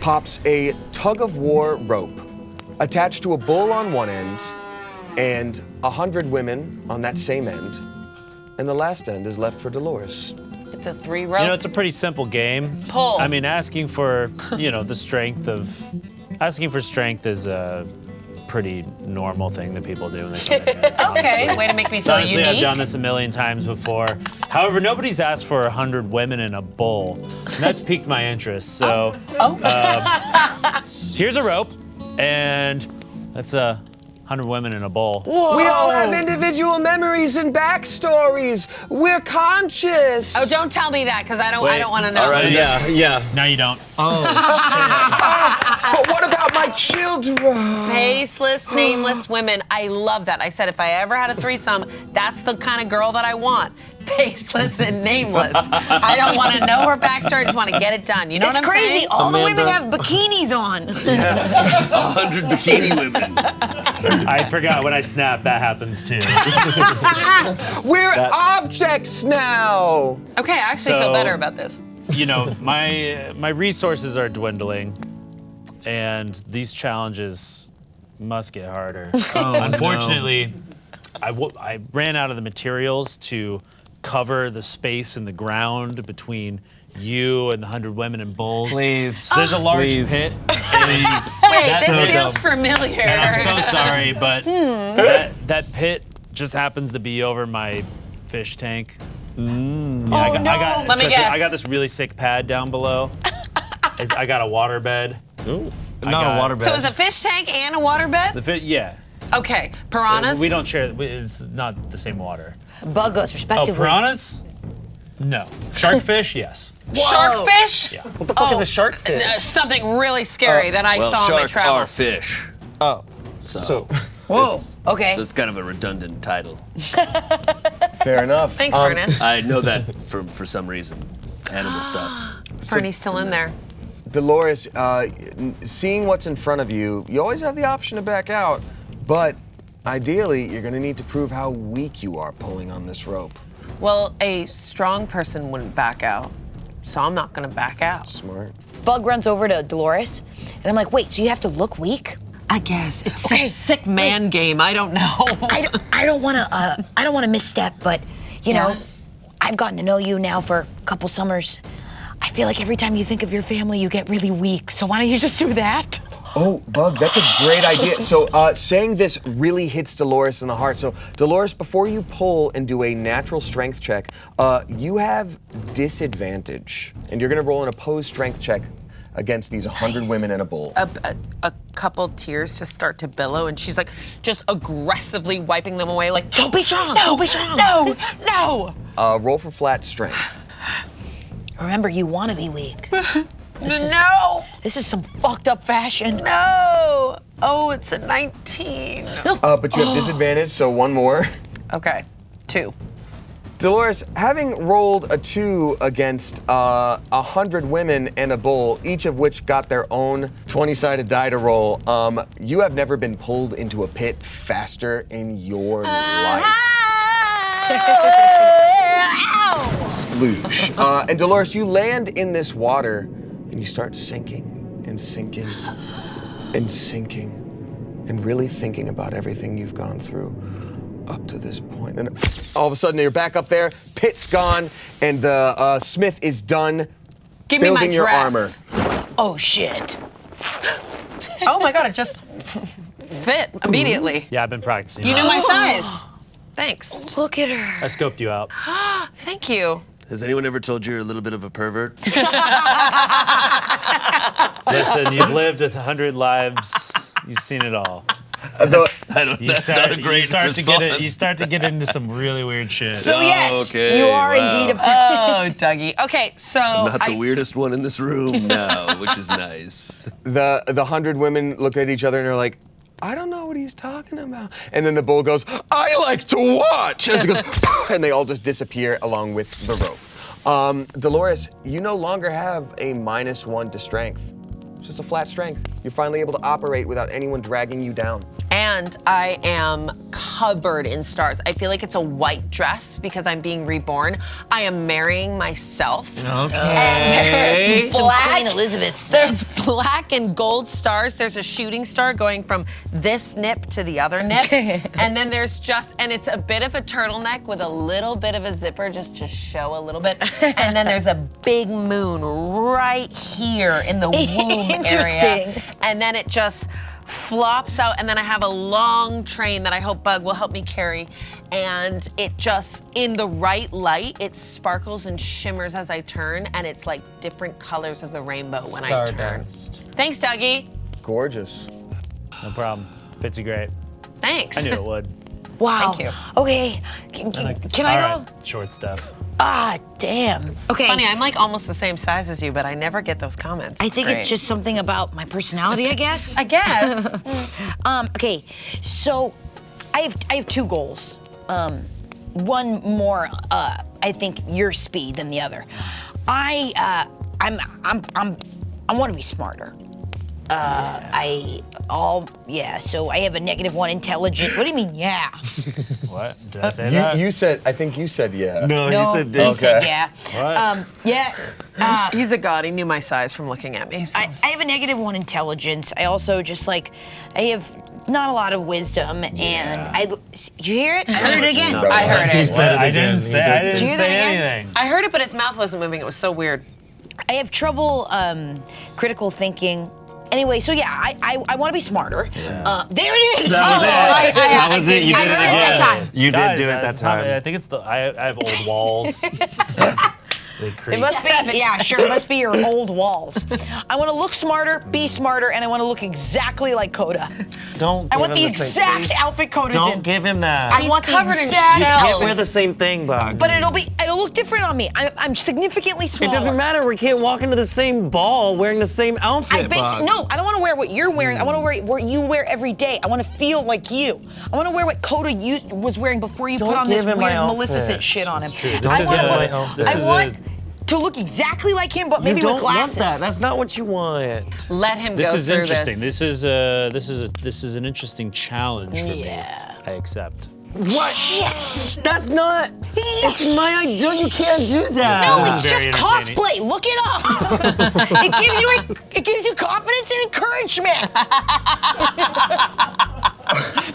pops a tug of war rope attached to a bull on one end and 100 women on that same end. And the last end is left for Dolores. It's a 3 rope. You know, it's a pretty simple game. Pull. I mean, asking for, the strength is a pretty normal thing that people do when they come in here. It's Okay, honestly- way to make me it's feel honestly, unique. I've done this a million times before. However, nobody's asked for 100 women in a bowl. And that's piqued my interest. So, here's a rope, and that's a 100 women in a bowl. We all have individual memories and backstories. We're conscious. Oh, don't tell me that, because I don't want to know. All right, Yeah. No, you don't. But what about my children? Faceless, nameless women. I love that. I said if I ever had a threesome, that's the kind of girl that I want. Faceless and nameless. I don't want to know her backstory. I just want to get it done. You know It's what I'm crazy. saying? All the women Amanda. have bikinis on. 100 bikini women. I forgot when I snap, that happens too. We're objects now. Okay, I actually feel So- better about this. You know, my resources are dwindling, and these challenges must get harder. Unfortunately, I ran out of the materials to cover the space in the ground between you and the 100 women and bulls. Please. So there's a large Please. pit. Wait, this feels familiar. And I'm so sorry, but that pit just happens to be over my fish tank. Yeah, Let me guess. I got this really sick pad down below. I got a water bed. Ooh. I Not got- a water bed. So it's a fish tank and a water bed? Yeah. Okay, piranhas? We don't share. It's not the same water. Bug us, Oh, respectively. piranhas? No. Sharkfish? Yes. Sharkfish? Yeah. What the fuck is a sharkfish? Something really scary that I Well, saw on my shark travels. are fish. Oh. So. Whoa. Okay. So it's kind of a redundant title. Fair enough. Thanks, Furnace. I know that for some reason. Animal stuff. Fernie's still in there. Dolores, seeing what's in front of you, you always have the option to back out, but ideally, you're gonna need to prove how weak you are pulling on this rope. Well, a strong person wouldn't back out, so I'm not gonna back out. Smart. Bug runs over to Dolores, and I'm like, wait, so you have to look weak? I guess it's a sick man game. I don't know. I don't want to misstep, but you know, I've gotten to know you now for a couple summers. I feel like every time you think of your family, you get really weak. So why don't you just do that? Oh, Bug, that's a great idea. So saying this really hits Dolores in the heart. So Dolores, before you pull and do a natural strength check, you have disadvantage. And you're gonna roll an opposed strength check against these 100 women in a bowl. A couple tears just start to billow, and she's like just aggressively wiping them away, like, Don't be strong. no, Don't be strong. No, no. Roll for flat strength. Remember, you want to be weak. No. This is some fucked up fashion. No. Oh, it's a 19. But you have disadvantage, so one more. Okay, 2. Dolores, having rolled a 2 against 100 women and a bull, each of which got their own 20-sided die to roll, you have never been pulled into a pit faster in your life. Sploosh. And Dolores, you land in this water and you start sinking and sinking and sinking and really thinking about everything you've gone through up to this point. And all of a sudden you're back up there, pit's gone, and the smith is done Give me my building your armor. dress. Oh shit. Oh my God, it just fit immediately. Yeah, I've been practicing. You knew my size. Thanks. Look at her. I scoped you out. Thank you. Has anyone ever told you you're a little bit of a pervert? Listen, you've lived with 100 lives. You've seen it all. That's not a great response. You start to get into some really weird shit. So yes, okay, you are wow. indeed a Oh, Dougie. Okay, so Not the weirdest one in this room now, which is nice. The 100 women look at each other and are like, I don't know what he's talking about. And then the bull goes, I like to watch. As it goes, and they all just disappear along with the rope. Dolores, you no longer have a -1 to strength. It's just a flat strength. You're finally able to operate without anyone dragging you down. And I am covered in stars. I feel like it's a white dress because I'm being reborn. I am marrying myself. Okay. And there's some black, Queen Elizabeth stuff. there's black and gold stars. There's a shooting star going from this nip to the other nip. And then there's and it's a bit of a turtleneck with a little bit of a zipper just to show a little bit. And then there's a big moon right here in the womb area. Interesting. And then it just flops out, and then I have a long train that I hope Bug will help me carry, and it just, in the right light, it sparkles and shimmers as I turn, and it's like different colors of the rainbow when I turn. Stardust. Thanks, Dougie. Gorgeous. No problem. Fits you great. Thanks. I knew it would. Wow. Thank you. Okay. Can I All go? right, short stuff. Ah, damn. Okay. It's funny, I'm like almost the same size as you, but I never get those comments. I think it's just something about my personality, I guess. I guess. Okay, so I have 2 goals. One more, I think, your speed than the other. I want to be smarter. So I have a -1 intelligence. What do you mean, yeah? What? Did I say that? I think you said yeah. No, No, he said he this. said Okay. yeah. What? Yeah. He's a god. He knew my size from looking at me. So. I have a -1 intelligence. I also just I have not a lot of wisdom, and you hear it? I heard it again. No. I heard He it. said it I again. didn't say. I Did didn't you say hear that anything. I heard it, but his mouth wasn't moving. It was so weird. I have trouble critical thinking. Anyway, so yeah, I want to be smarter. There it is. That was it. That was it. You I did it heard it that again. time. You did Guys, do it that that's not- time. I think it's the. I have old walls. They creak. It must be, yeah, sure, it must be your old walls. I want to look smarter, be smarter, and I want to look exactly like Coda. Don't I give want him the the same exact face. outfit Coda's in. Don't give him that. I want the covered in exact shells. Can't wear the same thing, Buck. But it'll look different on me. I'm significantly It smaller. doesn't matter. We can't walk into the same ball wearing the same outfit, Buck. No, I don't want to wear what you're wearing. I want to wear what you wear every day. I want to feel like you. I want to wear what Coda was wearing before you Don't put on this give him my weird outfit. Maleficent shit on him. It's true. Don't This give is him my a. outfit. This I is want a. to look exactly like him, but maybe You don't with want glasses. that. That's not what you want. Let him This go is through interesting. this. This is an interesting challenge for me. I accept. What? Yes. That's not. It's my idea. You can't do that. No, This it's is very just entertaining. cosplay. Look it up. it gives you confidence and encouragement.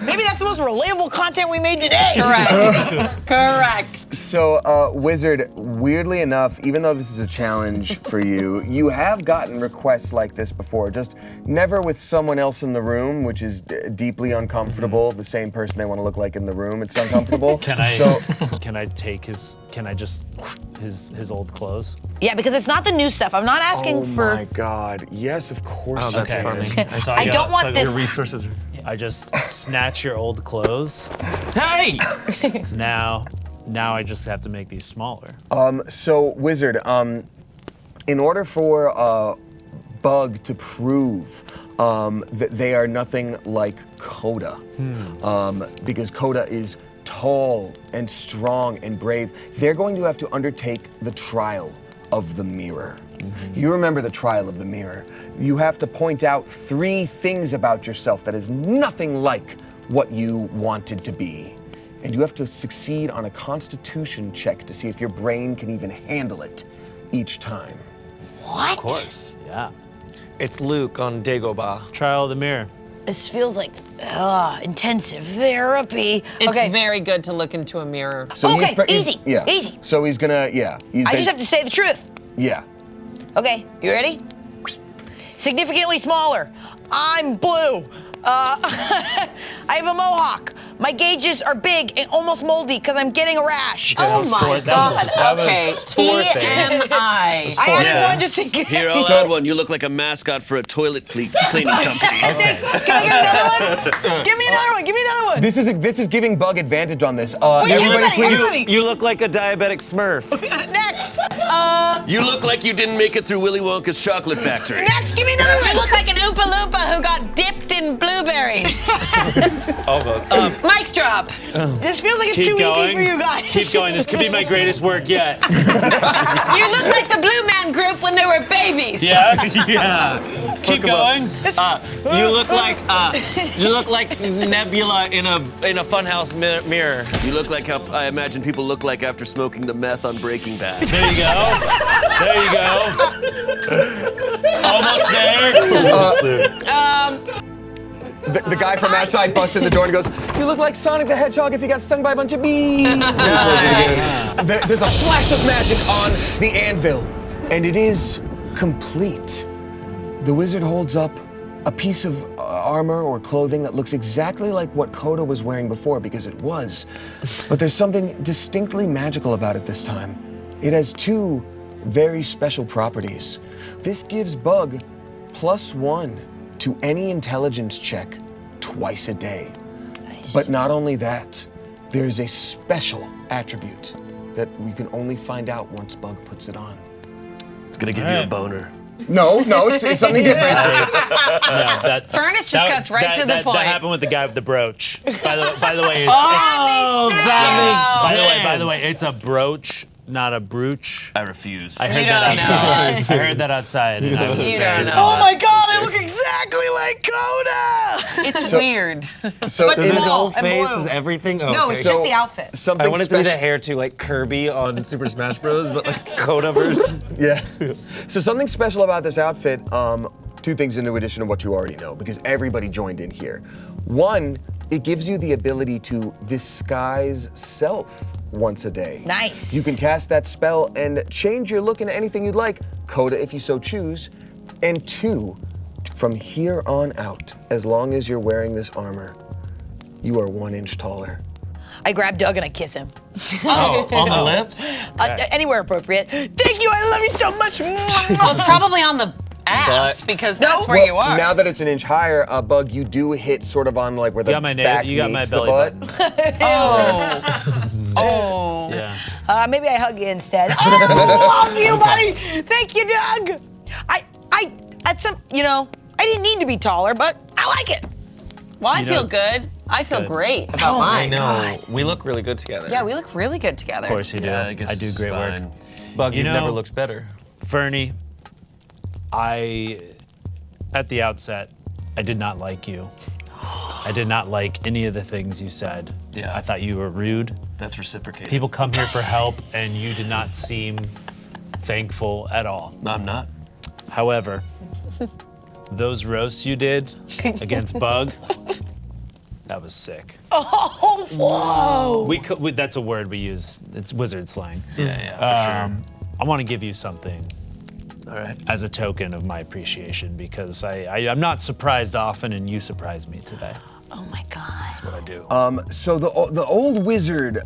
Maybe that's the most relatable content we made today. Correct. Correct. So, Wizard, weirdly enough, even though this is a challenge for you, you have gotten requests like this before, just never with someone else in the room, which is deeply uncomfortable. The same person they want to look like in the room, it's uncomfortable. Can I? So, Can I take his? Can I just his old clothes? Yeah, because it's not the new stuff. I'm not asking oh for. my God, yes, of course. Oh, that's you funny. can. So I don't want this. Resources are. I just snatch your old clothes. Hey! Now I just have to make these smaller. So, Wizard, in order for Bug to prove that they are nothing like Coda, because Coda is tall and strong and brave, they're going to have to undertake the trial of the mirror. You remember the trial of the mirror. You have to point out 3 things about yourself that is nothing like what you wanted to be. And you have to succeed on a constitution check to see if your brain can even handle it each time. What? Of course, yeah. It's Luke on Dagobah. Trial of the mirror. This feels like intensive therapy. It's okay. very good to look into a mirror. So Okay, he's easy, yeah. easy. So he's gonna, I just have to say the truth. Yeah. Okay, you ready? Significantly smaller. I'm blue. I have a mohawk. My gauges are big and almost moldy because I'm getting a rash. Oh my God. Okay. TMI. I added one just in case. Here, I'll add one. You look like a mascot for a toilet cleaning company. Thanks. Can I get another one? Give me another one. Give me another one. This is giving Bug advantage on this. Wait, Everybody, please. everybody. You look like a diabetic Smurf. Next. You look like you didn't make it through Willy Wonka's chocolate factory. Next. Give me another You one. look like an Oompa Loompa who got dipped in blueberries. Almost. Mic drop. This feels like it's Keep too going. easy for you guys. Keep going. This could be my greatest work yet. You look like the Blue Man Group when they were babies. Yes. Yeah. Keep going. You look like Nebula in a funhouse mirror. You look like how I imagine people look like after smoking the meth on Breaking Bad. There you go. There you go. Almost there. The guy from outside busts in the door and goes, "You look like Sonic the Hedgehog if he got stung by a bunch of bees." There's a flash of magic on the anvil, and it is complete. The wizard holds up a piece of armor or clothing that looks exactly like what Coda was wearing before, because it was. But there's something distinctly magical about it this time. It has 2 very special properties. This gives Bug +1 to any intelligence check twice a day. But not only that, there is a special attribute that we can only find out once Bug puts it on. It's gonna give you a boner. No, it's something different. Furnace just cuts right to the point. That happened with the guy with the brooch. By the way, by the way, it's a brooch, not a brooch. I refuse. I heard that outside. I heard that outside. And I was You very don't know. Oh my God! I look exactly like Coda. It's weird. So Does his blue, whole and face, blue. is everything? Oh, No, okay. it's just the outfit. something I want it to be the special. hair too, like Kirby on Super Smash Bros, but like Coda version. Yeah. So something special about this outfit, two things in addition to what you already know, because everybody joined in here. One, it gives you the ability to disguise self once a day. Nice. You can cast that spell and change your look into anything you'd like, Coda if you so choose. And two, from here on out, as long as you're wearing this armor, you are 1 inch taller. I grab Doug and I kiss him. Oh, on the lips? Anywhere appropriate. Thank you. I love you so much. Well, it's probably on the ass because that's where you are. Now that it's 1 inch higher, Bug, you do hit sort of on like where the You got my back you got my meets belly the butt. button. Oh. Yeah. Maybe I hug you instead. Oh, love you, buddy. Thank you, Doug. I didn't need to be taller, but I like it. Well, I You know, feel it's good. I feel good. great about Oh my mine. God. We look really good together. Yeah, we look really good together. Of course you do. Yeah, I guess I do it's great work. fine. Bug, You you've never know- looked better. Fernie, at the outset, I did not like you. I did not like any of the things you said. Yeah. I thought you were rude. That's reciprocated. People come here for help, and you did not seem thankful at all. No, I'm not. However, those roasts you did against Bug, that was sick. Oh, whoa. That's a word we use. It's wizard slang. Yeah, for sure. I want to give you something All right. as a token of my appreciation because I'm not surprised often, and you surprised me today. Oh my God. That's what I do. So the old wizard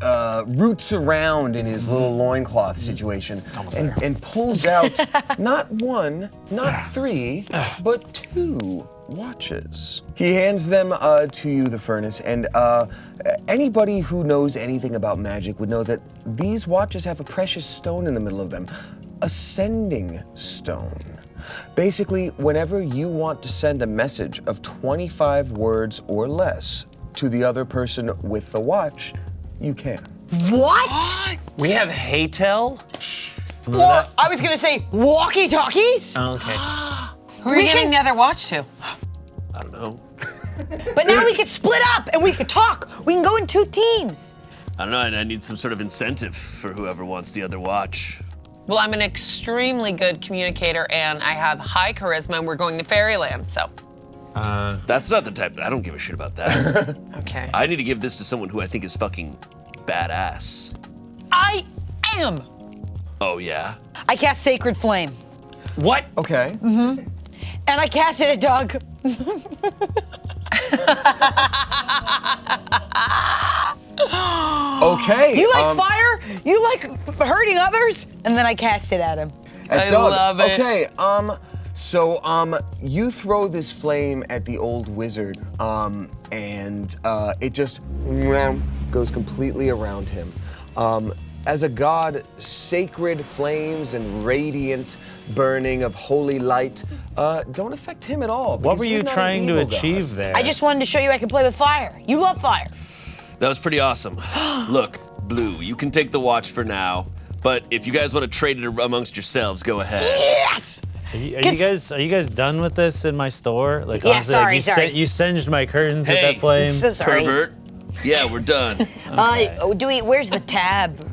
roots around in his little loincloth situation and pulls out not 1, not 3, but 2 watches. He hands them to you, the Furnace, and anybody who knows anything about magic would know that these watches have a precious stone in the middle of them, a sending stone. Basically, whenever you want to send a message of 25 words or less to the other person with the watch, you can. What? We have Haytel? Or I was gonna say walkie-talkies, Oh, okay. Who are you giving the other watch to? I don't know. but now we could split up and we could talk. We can go in 2 teams. I don't know. I need some sort of incentive for whoever wants the other watch. Well, I'm an extremely good communicator and I have high charisma and we're going to Fairyland, so. That's not the type. I don't give a shit about that. Okay. I need to give this to someone who I think is fucking badass. I am. Oh yeah. I cast Sacred Flame. What? Okay. And I cast it at Doug. Okay. You like fire? You like hurting others? And then I cast it at him. At I Doug. love it. Okay. So you throw this flame at the old wizard, and it just goes completely around him. As a god, sacred flames and radiant burning of holy light don't affect him at all. What because were he's you not an trying to evil god. achieve there? I just wanted to show you I can play with fire. You love fire. That was pretty awesome. Look, Blue, you can take the watch for now, but if you guys want to trade it amongst yourselves, go ahead. Yes. Are you guys done with this in my store? Like, Yeah, honestly, like, sorry. you singed my curtains with Hey, that flame. So sorry. Pervert. Yeah, we're done. Where's the tab?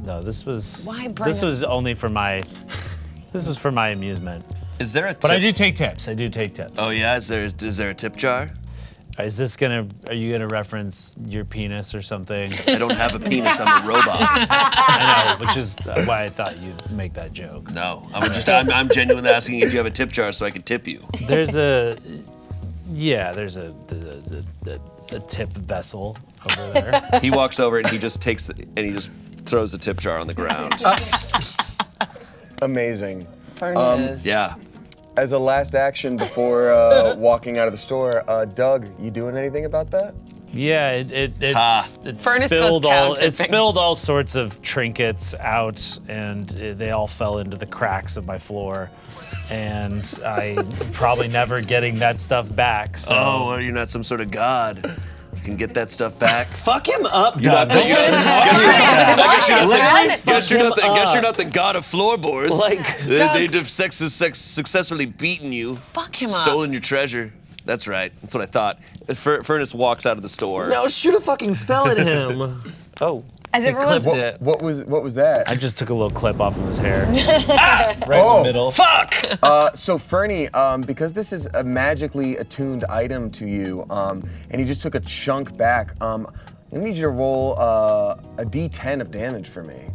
No, this was Why, this Brennan? was only for my amusement. Is there a tip? But I do take tips. I do take tips. Oh yeah, is there a tip jar? Are you gonna reference your penis or something? I don't have a penis, I'm a robot. I know, which is why I thought you'd make that joke. No, I'm genuinely asking if you have a tip jar so I can tip you. There's a tip vessel over there. He walks over and he just takes it and he just throws the tip jar on the ground. Amazing. Furnace. Yeah. as a last action before walking out of the store, Doug, you doing anything about that? Yeah, it Furnace spilled goes all cow-tipping. it spilled all sorts of trinkets out, and they all fell into the cracks of my floor, and I probably never getting that stuff back. So Oh, well, you're not some sort of god. You can get that stuff back. Fuck him up, Doug. Don't Yeah. let him talk Guess about that. Guess you're not the god of floorboards. Like, They'd have successfully beaten you, Fuck him up. stolen your treasure. That's right. That's what I thought. Furnace walks out of the store. No, shoot a fucking spell at him. Oh. As He everyone's clipped it. What was that? I just took a little clip off of his hair, right in the middle. Fuck! So Fernie, because this is a magically attuned item to you, and you just took a chunk back, I need you to roll a D10 of damage for me.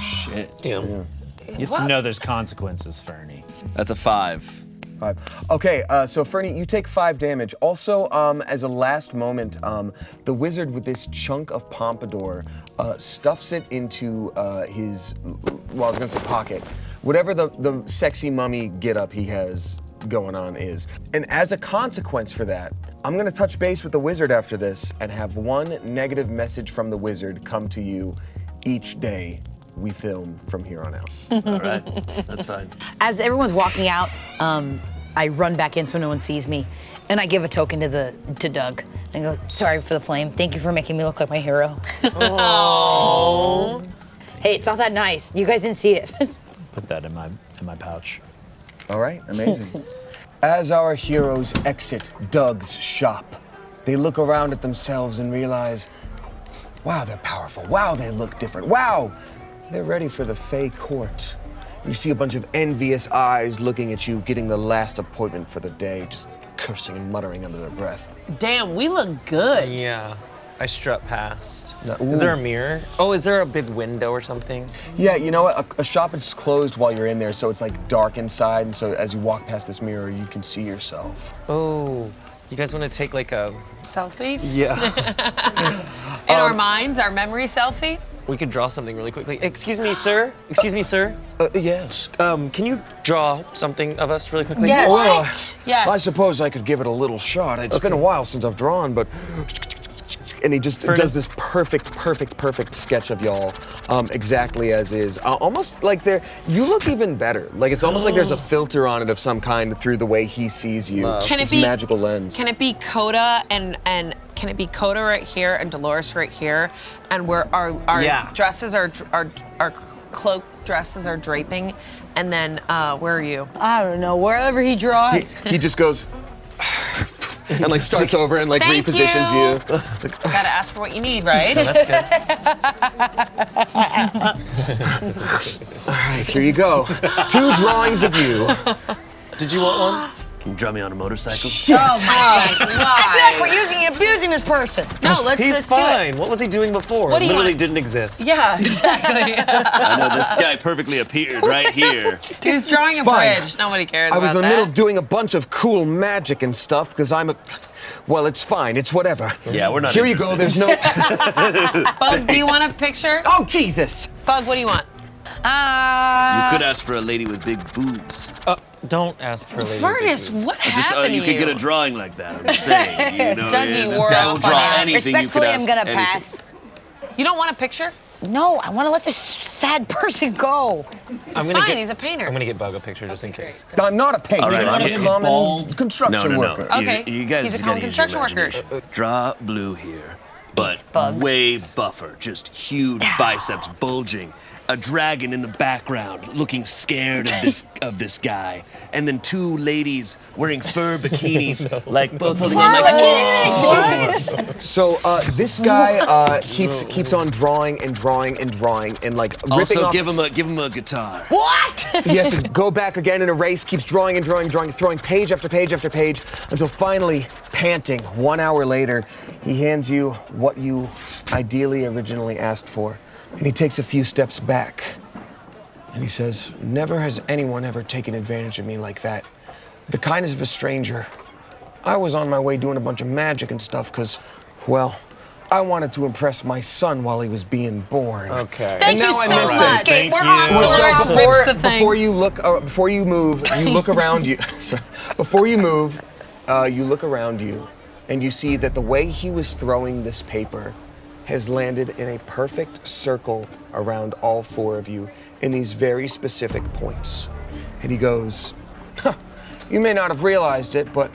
Shit. Damn. You have to know there's consequences, Fernie. That's a 5. 5. Okay, so Fernie, you take 5 damage. Also, as a last moment, the wizard with this chunk of pompadour stuffs it into his, well, I was gonna say pocket, whatever the sexy mummy get-up he has going on is. And as a consequence for that, I'm gonna touch base with the wizard after this and have one negative message from the wizard come to you each day we film from here on out. All right. That's fine. As everyone's walking out, I run back in so no one sees me, and I give a token to Doug. And go, sorry for the flame. Thank you for making me look like my hero. Hey, it's not that nice. You guys didn't see it. Put that in my pouch. All right, amazing. As our heroes exit Doug's shop, they look around at themselves and realize, wow, they're powerful. Wow, they look different. Wow, they're ready for the Fae court. You see a bunch of envious eyes looking at you, getting the last appointment for the day, just cursing and muttering under their breath. Damn, we look good. Yeah. I strut past. No, Is there a ooh. mirror? Oh, is there a big window or something? Yeah, you know what? A shop is closed while you're in there, so it's like dark inside, and so as you walk past this mirror, you can see yourself. Oh, you guys want to take like a... Selfie? Yeah. In our minds, our memory selfie? We could draw something really quickly. Excuse me, sir. Excuse me, sir. Yes. Can you draw something of us really quickly? Yes. What? Yes. I suppose I could give it a little shot. It's been a while since I've drawn, but... And he just does this perfect sketch of y'all, exactly as is. Almost like you look even better. Like it's almost like there's a filter on it of some kind through the way he sees you. Can it This be magical lens? Can it be Coda and can it be Coda right here and Dolores right here, and where our Yeah. dresses our cloak dresses are draping, and then where are you? I don't know, wherever he draws. He just goes and like starts over and like Thank repositions you. you. It's like, Gotta ask for what you need, right? That's good. all right, here you go. 2 drawings of you. Did you want one? Can you draw me on a motorcycle? Shit. I feel like we're abusing this person. No, let's He's just do it. fine. What was he doing before? What do you Literally want? didn't exist. Yeah, exactly. I know this guy perfectly appeared right here. He's drawing a fine. bridge. Nobody cares I was in about the middle that. of doing a bunch of cool magic and stuff because well, it's fine. It's whatever. Yeah, we're not Here you go. interested. There's no. Bug, do you want a picture? Oh, Jesus. Bug, what do you want? You could ask for a lady with big boobs. Don't ask for a lady. Furnace, what Just happened you to could you? get a drawing like that. I'm just saying. You know, Dougie this wore guy off will on draw that. anything. You could Respectfully, ask I'm gonna anything. pass. You don't want a picture? No, I want to let this sad person go. It's fine, he's a painter. I'm gonna get Bug a picture just in case. I'm not a painter. All right, I'm a yeah, common construction No. worker. Okay, You guys he's a gotta common use your construction worker. imagination. Draw blue here, but Bug. way buffer. Just huge biceps bulging. A dragon in the background, looking scared of this guy, and then 2 ladies wearing fur bikinis, like both holding on like. So this guy keeps on drawing and like ripping Also, off. give him a guitar. What? He has to go back again and erase, keeps drawing, throwing page after page after page, until finally, panting, 1 hour later, he hands you what you ideally originally asked for. And he takes a few steps back. And he says, never has anyone ever taken advantage of me like that. The kindness of a stranger. I was on my way doing a bunch of magic and stuff because, well, I wanted to impress my son while he was being born. Okay. Thank you now I so missed it. much. Thank We're you. off. Dolores So rips the thing. before you move, you look around you. So before you move, you look around you, and you see that the way he was throwing this paper has landed in a perfect circle around all 4 of you in these very specific points. And he goes, huh, you may not have realized it, but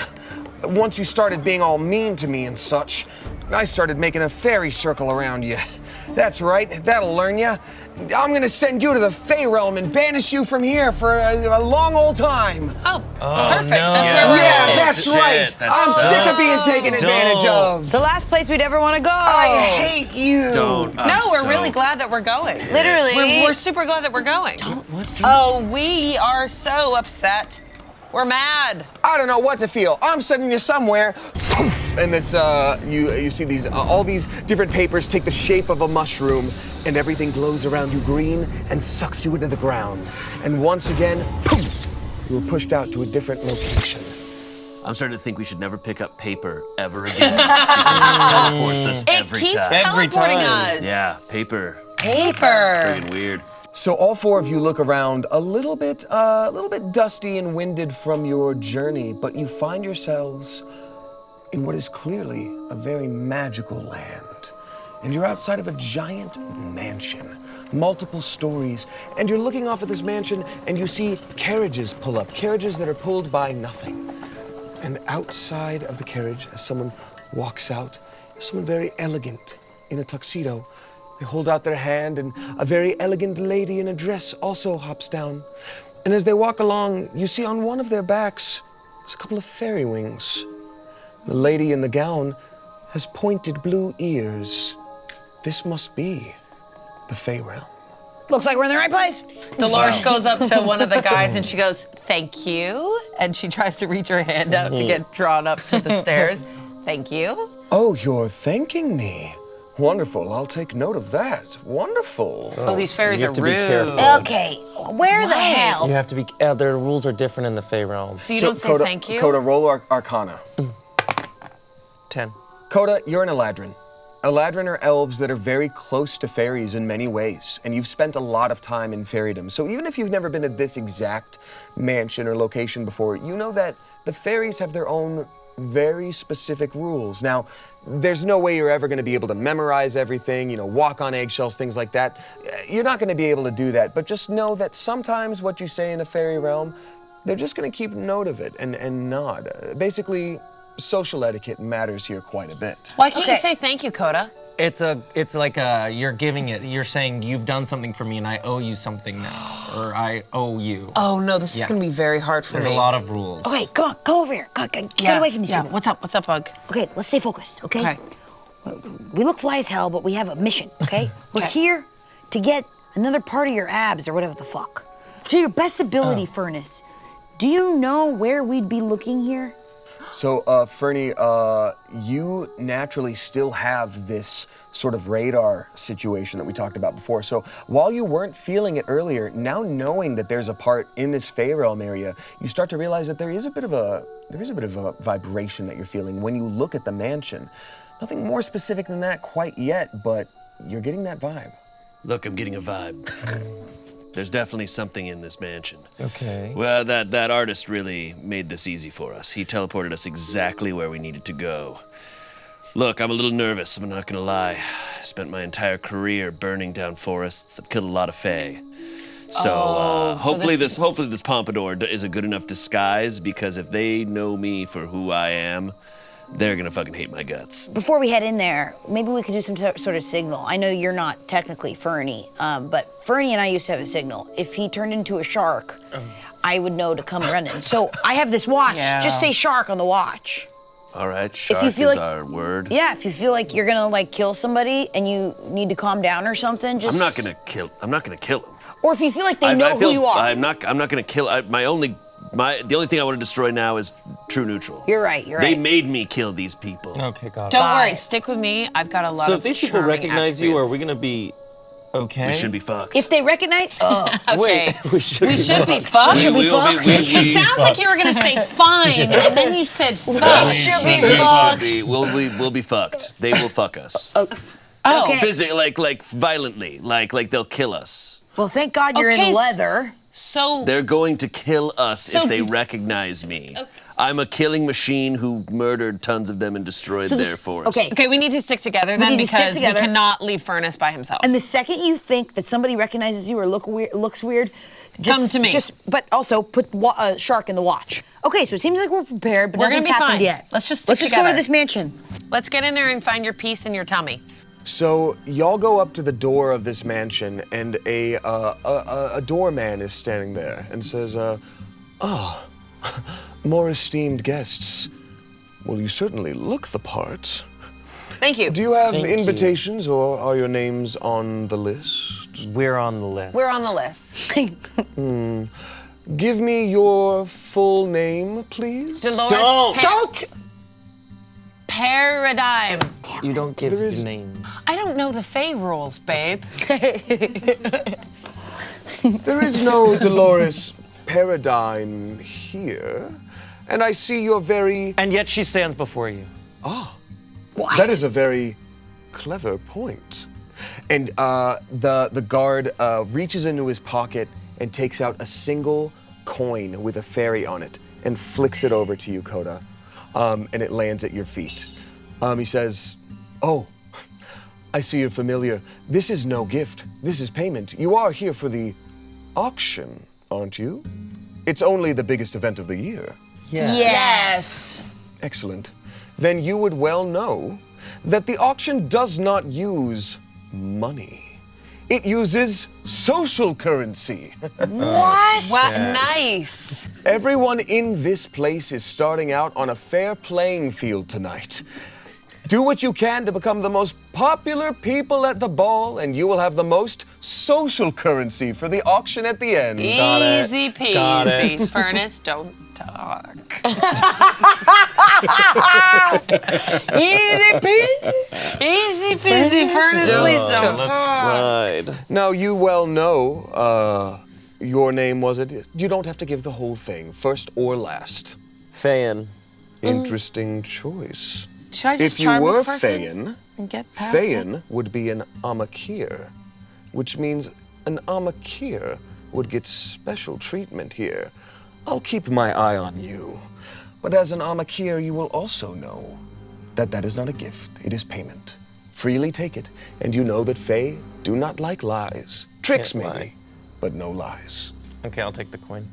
once you started being all mean to me and such, I started making a fairy circle around you. That's right, that'll learn you. I'm gonna send you to the Fae Realm and banish you from here for a long old time. Oh, perfect. no. That's where we're Yeah, headed. that's Shit, right. that's I'm so sick of being taken advantage of. The last place we'd ever want to go. I hate you. Don't. No, we're really glad that we're going. Literally. We're super glad that we're going. Oh, we are so upset. We're mad. I don't know what to feel. I'm sending you somewhere. Poof, and this, you see these, all these different papers take the shape of a mushroom, and everything glows around you green and sucks you into the ground. And once again, poof, you were pushed out to a different location. I'm starting to think we should never pick up paper ever again because it teleports us It every keeps time. Every teleporting time. us. Yeah, paper. Paper. Friggin' weird. So all 4 of you look around a little bit dusty and winded from your journey, but you find yourselves in what is clearly a very magical land. And you're outside of a giant mansion, multiple stories, and you're looking off at this mansion and you see carriages pull up, carriages that are pulled by nothing. And outside of the carriage, as someone walks out, someone very elegant in a tuxedo. They hold out their hand, and a very elegant lady in a dress also hops down. And as they walk along, you see on one of their backs, there's a couple of fairy wings. The lady in the gown has pointed blue ears. This must be the Fae Realm. Looks like we're in the right place. Dolores goes up to one of the guys and she goes, "Thank you." And she tries to reach her hand out to get drawn up to the stairs. "Thank you." Oh, you're thanking me. Wonderful, I'll take note of that. Wonderful. Oh, these fairies You are have to be rude. careful. Okay, where the hell? You have to be. Their rules are different in the Fae Realm. So you don't say Coda, thank you? Coda, roll Arcana. 10. Coda, you're an Eladrin. Eladrin are elves that are very close to fairies in many ways, and you've spent a lot of time in fairydom. So even if you've never been to this exact mansion or location before, you know that the fairies have their own very specific rules. Now, there's no way you're ever going to be able to memorize everything, walk on eggshells, things like that. You're not going to be able to do that, but just know that sometimes what you say in a fairy realm, they're just going to keep note of it and nod. Basically, social etiquette matters here quite a bit. Why can't you Okay. say thank you, Coda? It's like you're giving it. You're saying you've done something for me, and I owe you something now, or I owe you. Oh no, this is Yeah. gonna be very hard for There's me. a lot of rules. Okay, come on, go over here. Get away from these Yeah, people. what's up? What's up, Bug? Okay, let's stay focused, okay? Okay. We look fly as hell, but we have a mission, okay? We're Okay. here to get another part of your abs or whatever the fuck. To your best ability, Furnace. Do you know where we'd be looking here? So, Fernie, you naturally still have this sort of radar situation that we talked about before. So while you weren't feeling it earlier, now knowing that there's a part in this Fae Realm area, you start to realize that there is a bit of a vibration that you're feeling when you look at the mansion. Nothing more specific than that quite yet, but you're getting that vibe. Look, I'm getting a vibe. There's definitely something in this mansion. Okay. Well, that artist really made this easy for us. He teleported us exactly where we needed to go. Look, I'm a little nervous, I'm not gonna lie. I spent my entire career burning down forests. I've killed a lot of Fae. So hopefully this pompadour is a good enough disguise, because if they know me for who I am, they're gonna fucking hate my guts. Before we head in there, maybe we could do some sort of signal. I know you're not technically Fernie, but Fernie and I used to have a signal. If he turned into a shark, I would know to come running. So I have this watch. Yeah. Just say shark on the watch. All right, shark feel is like- our word. Yeah, if you feel like you're gonna like kill somebody and you need to calm down or something, just. I'm not gonna kill him. Or if you feel like they know who you are. I'm not gonna kill. The only thing I want to destroy now is true neutral. You're right. They made me kill these people. Okay, got it. Don't Bye. worry, stick with me. I've got a lot So of if these people charming recognize you, are we attributes. gonna be Okay. We should be fucked. If they recognize, Okay. Wait, we should We should be fucked. we will be. It sounds like you were gonna say fine, and then you said fuck. should be We fucked. should be. We'll be fucked. They will fuck us. Oh, Okay. Like violently. Like they'll kill us. Well, thank God you're Okay, in leather. so They're going to kill us if So- they recognize me. I'm a killing machine who murdered tons of them and destroyed So this- their forest. okay. we need to stick together then need to stick because together. we cannot leave Furnace by himself. And the second you think that somebody recognizes you or looks weird, just, Come to me. But also put Shark in the watch. Okay, so it seems like we're prepared, but We're gonna nothing's be happened fine. yet. Let's just stick Let's just go together. to this mansion. Let's get in there and find your peace in your tummy. So y'all go up to the door of this mansion, and a doorman is standing there and says, more esteemed guests. Well, you certainly look the part. Thank you. Do you have Thank you. invitations, or are your names on the list? We're on the list. We're on the list. Give me your full name, please. Dolores Don't! Paradigm. You don't give There is- the name. I don't know the Fae rules, babe. There is no Dolores Paradigm here, and I see you're very. And yet she stands before you. That is a very clever point. And the guard reaches into his pocket and takes out a single coin with a fairy on it and flicks it over to you, Coda. And it lands at your feet. He says, "Oh, I see you're familiar. This is no gift. This is payment. You are here for the auction, aren't you? It's only the biggest event of the year." Yes. Excellent. Then you would well know that the auction does not use money. It uses social currency. What? Wow, nice. Everyone in this place is starting out on a fair playing field tonight. Do what you can to become the most popular people at the ball, and you will have the most social currency for the auction at the end. Easy Got peasy. it. Furnace, don't talk. Easy peasy. Easy peasy, Furnace, please don't Let's talk. ride. Now, you well know your name was it. You don't have to give the whole thing, first or last. Fayan. Interesting choice. Should I just If you charm were this person Fayan, and get past it? Fayan would be an Amakir, which means an Amakir would get special treatment here. I'll keep my eye on you. But as an Amakir, you will also know that that is not a gift, it is payment. Freely take it, and you know that Fae do not like lies. Tricks Can't maybe, lie. but no lies. Okay, I'll take the coin.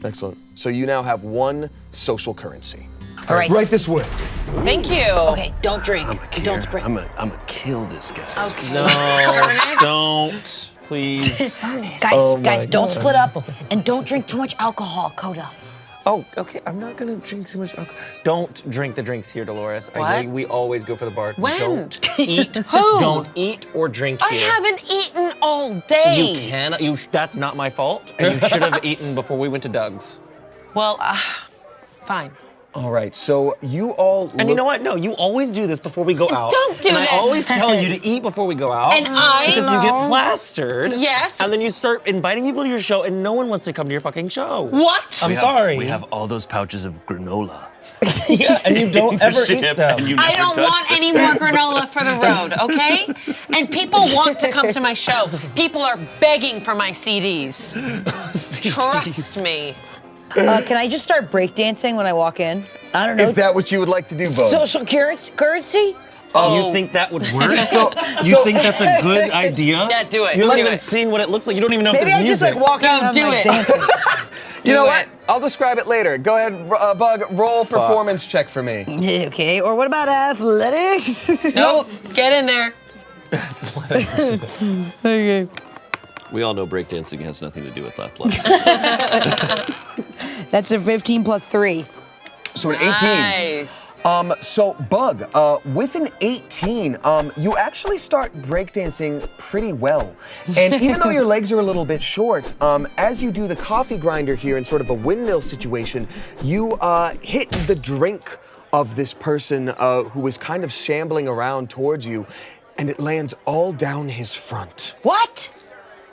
Excellent. So you now have one social currency. All right. Right this way. Thank you. Okay, don't drink. Don't spray. I'm gonna kill this guy. Okay. No, Furnace? don't. Please. Guys, don't split up and don't drink too much alcohol, Coda. Oh, okay. I'm not gonna drink too much alcohol. Don't drink the drinks here, Dolores. What? We always go for the bar. When? Don't eat. Who? Don't eat or drink I here. haven't eaten all day. You cannot. That's not my fault. And you should have eaten before we went to Doug's. Well, fine. All right, so you all And you know what? No, you always do this before we go out. Don't do and this. I always tell you to eat before we go out. And I- Because you get plastered. Yes. And then you start inviting people to your show, and no one wants to come to your fucking show. What? I'm sorry. We have all those pouches of granola. Yeah, and you don't ever eat Ship, them. and you I never don't touch want them. any more granola for the road, okay? And people want to come to my show. People are begging for my CDs. Trust me. Can I just start breakdancing when I walk in? I don't know. Is that what you would like to do, Bo? social currency? You think that would work? So- you think that's a good idea? Yeah, do it. You haven't Do even it. seen what it looks like. You don't even know if Maybe there's I just music. like walk in No, and I'm do like it. dancing. You know Do what? it. I'll describe it later. Go ahead, Bug, roll performance check for me. Okay, or what about athletics? Nope. Get in there. Okay. We all know breakdancing has nothing to do with athletics. That's a 15 plus 3. So an 18. Nice. So Bug, with an 18, you actually start breakdancing pretty well. And even though your legs are a little bit short, as you do the coffee grinder here in sort of a windmill situation, you hit the drink of this person who is kind of shambling around towards you. and it lands all down his front. What?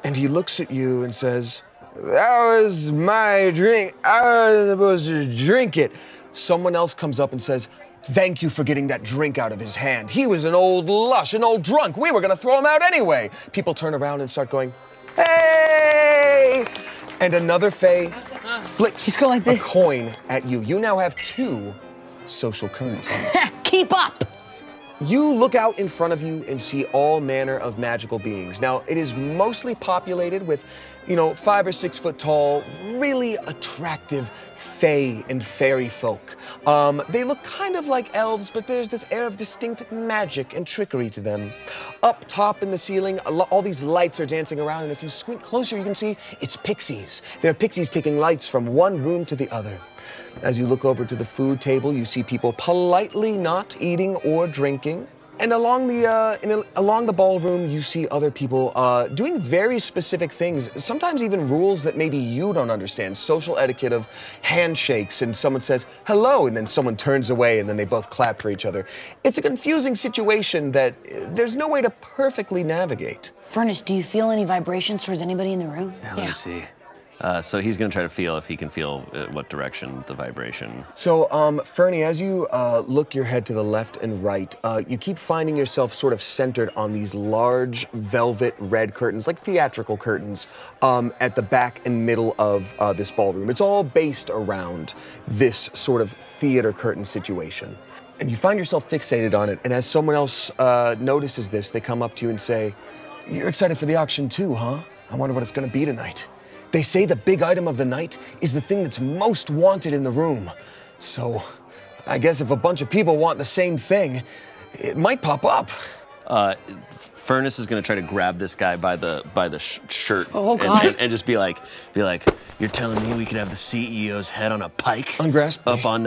And he looks at you and says, "That was my drink. I was supposed to drink it." Someone else comes up and says, "Thank you for getting that drink out of his hand. He was an old lush, an old drunk. We were gonna throw him out anyway." People turn around and start going, "Hey!" And another Fae flicks going like a this. coin at you. You now have 2 social currency. Keep up. You look out in front of you and see all manner of magical beings. Now, it is mostly populated with, 5 or 6 foot tall, really attractive fae and fairy folk. They look kind of like elves, but there's this air of distinct magic and trickery to them. Up top in the ceiling, all these lights are dancing around, and if you squint closer, you can see it's pixies. They're pixies taking lights from one room to the other. As you look over to the food table, you see people politely not eating or drinking. And along the ballroom, you see other people doing very specific things, sometimes even rules that maybe you don't understand. Social etiquette of handshakes, and someone says, "Hello," and then someone turns away, and then they both clap for each other. It's a confusing situation that there's no way to perfectly navigate. Furnace, do you feel any vibrations towards anybody in the room? Yeah, let me see. So he's gonna try to feel if he can feel what direction the vibration. So, Fernie, as you look your head to the left and right, you keep finding yourself sort of centered on these large velvet red curtains, like theatrical curtains, at the back and middle of this ballroom. It's all based around this sort of theater curtain situation. And you find yourself fixated on it, and as someone else notices this, they come up to you and say, "You're excited for the auction too, huh? I wonder what it's gonna be tonight. They say the big item of the night is the thing that's most wanted in the room. So I guess if a bunch of people want the same thing, it might pop up." Furnace is gonna try to grab this guy by the shirt and just be like, "You're telling me we could have the CEO's head on a pike? Ungrasp me. Up on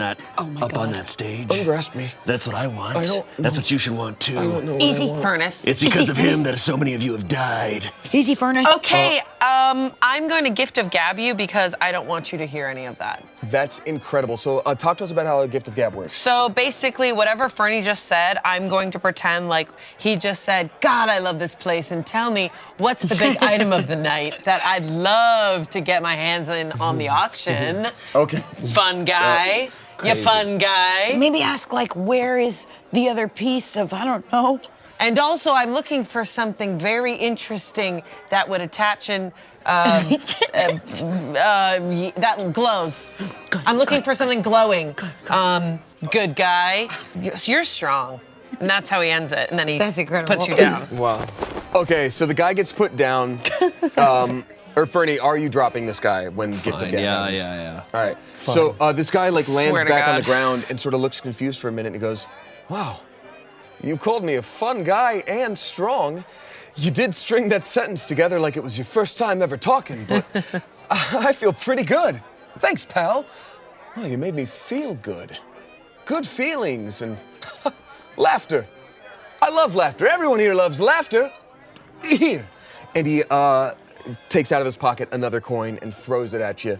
that stage? Ungrasp me. That's what I want. I don't That's know. what you should want too. I don't know what Easy, I want. Furnace. It's because of him that so many of you have died." Easy, Furnace. Okay, I'm going to gift of gab you because I don't want you to hear any of that. That's incredible. So talk to us about how a gift of gab works. So basically, whatever Fernie just said, I'm going to pretend like he just said, "God, I love this place," and tell me what's the big item of the night that I'd love to get my hands in on the auction. Okay. Fun guy. You fun guy. Maybe ask, like, where is the other piece of, I don't know. And also, I'm looking for something very interesting that would attach in, that glows. I'm looking for something glowing. Good guy. You're strong. And that's how he ends it. And then he That's incredible. puts you down. Wow. Okay, so the guy gets put down. Or Fernie, are you dropping this guy when gift of gab happens? Yeah. All right. So this guy lands Swear to back on God. the ground and sort of looks confused for a minute and he goes, "Wow, you called me a fun guy and strong. You did string that sentence together like it was your first time ever talking, but I feel pretty good. Thanks, pal. Oh, you made me feel good. Good feelings and laughter. I love laughter. Everyone here loves laughter. Here." And he takes out of his pocket another coin and throws it at you,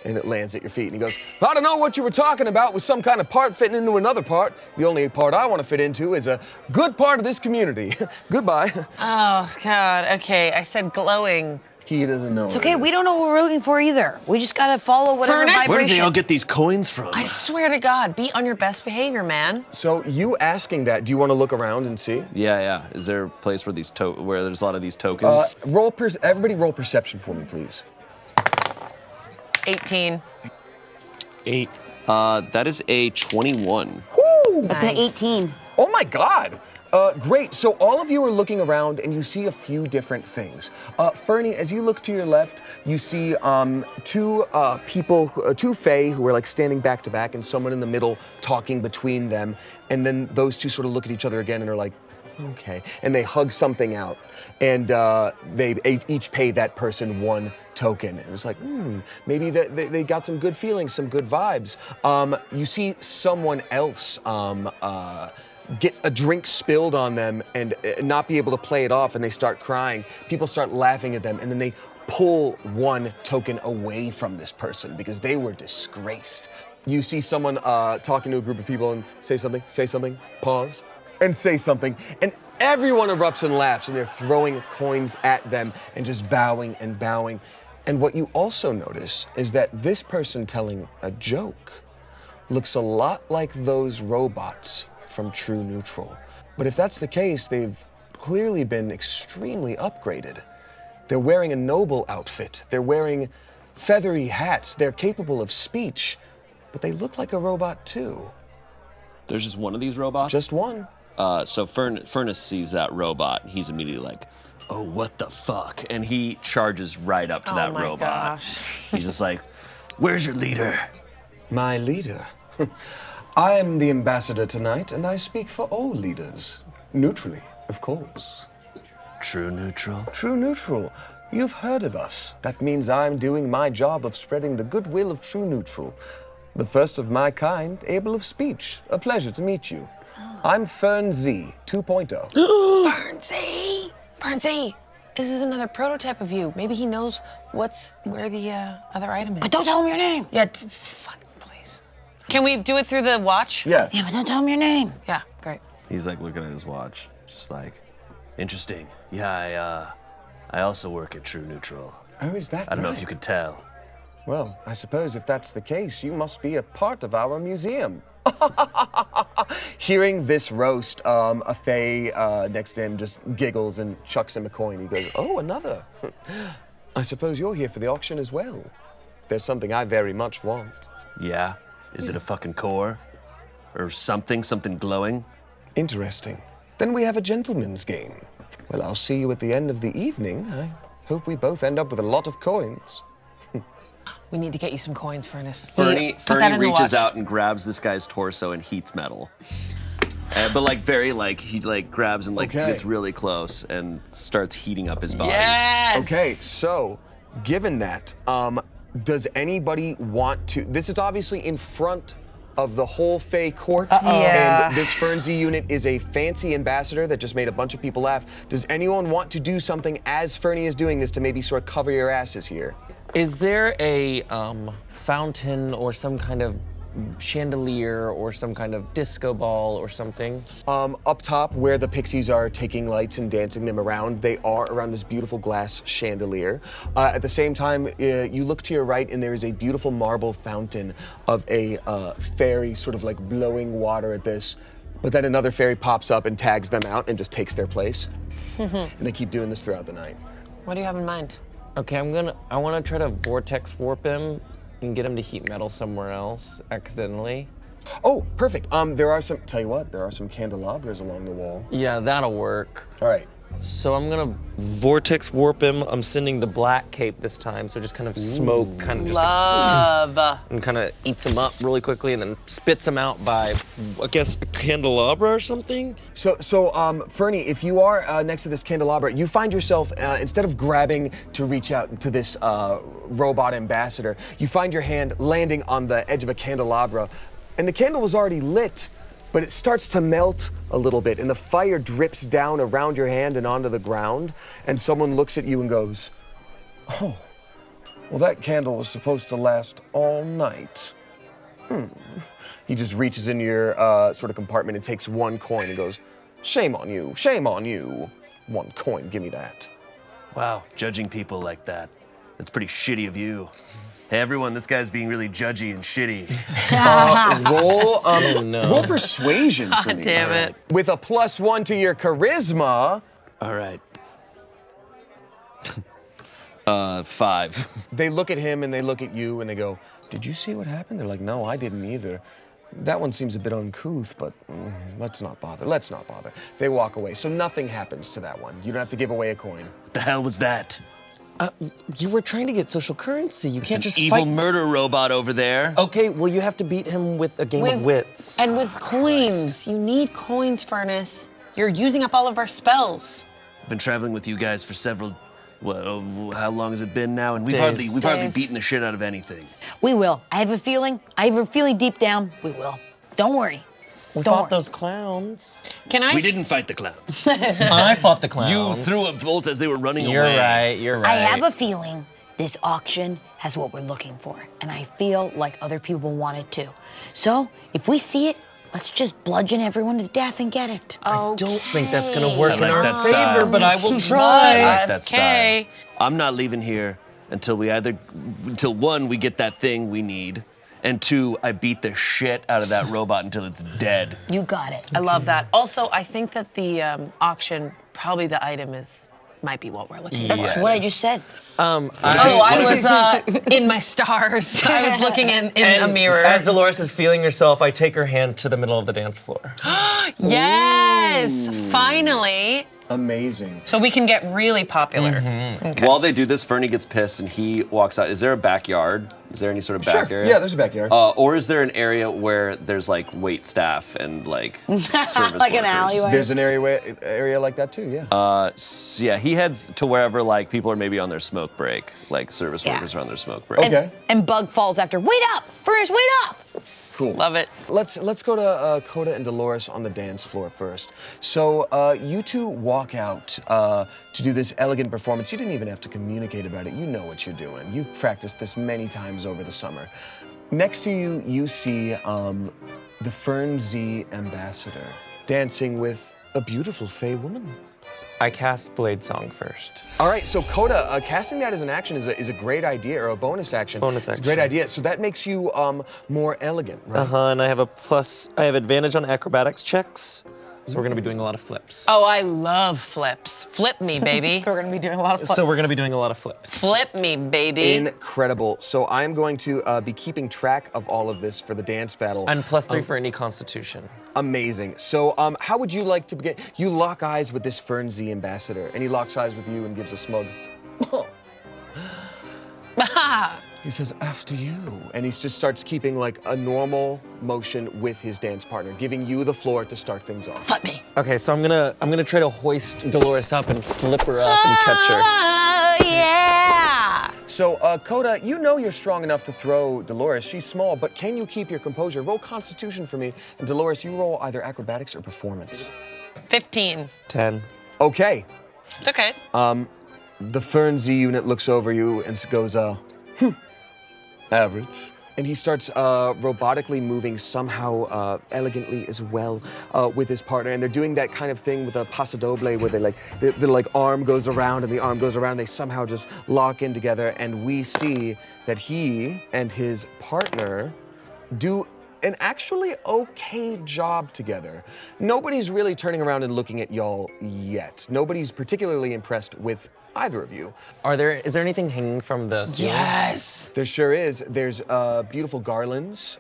and it lands at your feet. And he goes, "I don't know what you were talking about with some kind of part fitting into another part. The only part I want to fit into is a good part of this community. Goodbye." Oh, God. Okay, I said glowing. He doesn't know. It's okay, we don't know what we're looking for either. We just gotta follow whatever Furnace? vibration. Where did they all get these coins from? I swear to God, be on your best behavior, man. So you asking that, do you want to look around and see? Yeah. Is there a place where where there's a lot of these tokens? Everybody roll perception for me, please. 18. 8. That is a 21. That's an 18. Oh my God! Great, so all of you are looking around and you see a few different things. Fernie, as you look to your left, you see two Fae who are like standing back to back and someone in the middle talking between them. And then those two sort of look at each other again and are like, okay. And they hug something out. And they each pay that person one token. It was like, maybe they got some good feelings, some good vibes. You see someone else get a drink spilled on them and not be able to play it off, and they start crying. People start laughing at them, and then they pull one token away from this person because they were disgraced. You see someone talking to a group of people and say something, pause, and say something. And Everyone erupts and laughs, and they're throwing coins at them and just bowing and bowing. And what you also notice is that this person telling a joke looks a lot like those robots from True Neutral. But if that's the case, they've clearly been extremely upgraded. They're wearing a noble outfit. They're wearing feathery hats. They're capable of speech, but they look like a robot too. There's just one of these robots? Just one. So Furnace sees that robot, and he's immediately like, oh, what the fuck? And he charges right up to that my robot. gosh. He's just like, where's your leader? My leader. I am the ambassador tonight, and I speak for all leaders. Neutrally, of course. True Neutral? True Neutral. You've heard of us. That means I'm doing my job of spreading the goodwill of True Neutral. The first of my kind, able of speech. A pleasure to meet you. I'm Fern Z 2.0. Bernsey! Bernsey! This is another prototype of you. Maybe he knows where the other item is. But don't tell him your name. Yeah, fuck, please. Can we do it through the watch? Yeah. Yeah, but don't tell him your name. Yeah, great. He's like looking at his watch, just like, interesting. Yeah, I also work at True Neutral. Oh, is that I don't know if right? you could tell. Well, I suppose if that's the case, you must be a part of our museum. Hearing this roast, a Fae next to him just giggles and chucks him a coin. He goes, oh, another. I suppose you're here for the auction as well. There's something I very much want. Yeah? Is it a fucking core? Or something glowing? Interesting. Then we have a gentleman's game. Well, I'll see you at the end of the evening. I hope we both end up with a lot of coins. We need to get you some coins, Furnace. Fernie Put that in the reaches watch. out and grabs this guy's torso and heats metal. But like very like, he like grabs and like Okay. gets really close and starts heating up his body. Yes! Okay, so given that, does anybody want to? This is obviously in front of the whole Fae court, Yeah. and this Fernsey unit is a fancy ambassador that just made a bunch of people laugh. Does anyone want to do something as Fernie is doing this to maybe sort of cover your asses here? Is there a fountain or some kind of chandelier or some kind of disco ball or something? Up top, where the pixies are taking lights and dancing them around, they are around this beautiful glass chandelier. At the same time, you look to your right, and there is a beautiful marble fountain of a fairy sort of like blowing water at this. But then another fairy pops up and tags them out and just takes their place. And they keep doing this throughout the night. What do you have in mind? Okay, I wanna try to vortex warp him and get him to heat metal somewhere else accidentally. Oh, perfect. There are some, tell you what, there are some candelabras along the wall. Yeah, that'll work. All right. So I'm gonna vortex warp him. I'm sending the black cape this time, so just kind of smoke, kind of just Love. and kind of eats him up really quickly, and then spits him out by, I guess, a candelabra or something. So, Fernie, if you are next to this candelabra, you find yourself, instead of grabbing to reach out to this robot ambassador, you find your hand landing on the edge of a candelabra, and the candle was already lit, but it starts to melt a little bit, and the fire drips down around your hand and onto the ground, and someone looks at you and goes, oh, well, that candle was supposed to last all night. He just reaches in your sort of compartment and takes one coin and goes, shame on you, shame on you. 1 coin, give me that. Wow, judging people like that. That's pretty shitty of you. Hey everyone, this guy's being really judgy and shitty. Roll persuasion for me. Damn it. With a +1 to your charisma. All right. 5. They look at him and they look at you and they go, did you see what happened? They're like, no, I didn't either. That one seems a bit uncouth, but let's not bother. Let's not bother. They walk away. So nothing happens to that one. You don't have to give away a coin. What the hell was that? You were trying to get social currency. You can't It's just an evil fight. murder robot over there. Okay, well, you have to beat him with a game of wits. And with coins. You need coins, Furnace. You're using up all of our spells. I've been traveling with you guys for several, how long has it been now? And we've Days. hardly Days. beaten the shit out of anything. We will. I have a feeling deep down, we will. Don't worry. We Don't fought worry. those clowns. Can I? We didn't fight the clowns. I fought the You clowns. threw a bolt as they were running You're away. right, you're right. I have a feeling this auction has what we're looking for, and I feel like other people want it too. So if we see it, Let's just bludgeon everyone to death and get it. Oh, I don't think that's gonna work I in like our that favor, style. but I will I try. like that Okay. style. I'm not leaving here until until one, we get that thing we need, and two, I beat the shit out of that robot until it's dead. You got it. I love that. Also, I think that the auction, probably the item might be what we're looking for. That's what I just said. Oh, I was in my stars. I was looking in a mirror. As Dolores is feeling herself, I take her hand to the middle of the dance floor. Yes, finally. Amazing. So we can get really popular. While they do this, Fernie gets pissed and he walks out. Is there a backyard? Is there any sort of back area? Yeah, there's a backyard. Or is there an area where there's like wait staff and like service Like an workers? alleyway. There's an area like that too, yeah. Yeah, he heads to wherever like people are maybe on their smoke break, like service workers are on their smoke break. Okay. And Bug falls after. Wait up! Furnace, wait up! Cool. Love it. Let's go to Coda and Dolores on the dance floor first. So you two walk out to do this elegant performance. You didn't even have to communicate about it. You know what you're doing. You've practiced this many times over the summer. Next to you, you see the Fern Z ambassador dancing with a beautiful Fae woman. I cast Blade Song first. All right, so Coda, casting that as an action is a great idea, or a bonus action. Bonus It's a great action. idea. So that makes you more elegant, right? And I have I have advantage on acrobatics checks, so we're gonna be doing a lot of flips. Oh, I love flips. Flip me, baby. We're gonna be doing a lot of So we're gonna be doing a lot of flips. Flip me, baby. Incredible. So I'm going to be keeping track of all of this for the dance battle. And +3 for any constitution. Amazing. So how would you like to begin? You lock eyes with this Fern Z ambassador, and he locks eyes with you and gives a smug. He says, after you. And he just starts keeping like a normal motion with his dance partner, giving you the floor to start things off. Flip me. Okay, so I'm gonna try to hoist Dolores up and flip her up and catch her. Oh, yeah! So, Coda, you know you're strong enough to throw Dolores. She's small, but can you keep your composure? Roll Constitution for me. And Dolores, you roll either acrobatics or performance. 15. 10. Okay. It's okay. The Fern Z unit looks over you and goes, average. And he starts robotically moving somehow elegantly as well with his partner. And they're doing that kind of thing with a paso doble where the like arm goes around and the arm goes around. They somehow just lock in together. And we see that he and his partner do an actually okay job together. Nobody's really turning around and looking at y'all yet. Nobody's particularly impressed with either of you. Is there anything hanging from the ceiling? Yes. There sure is. There's beautiful garlands.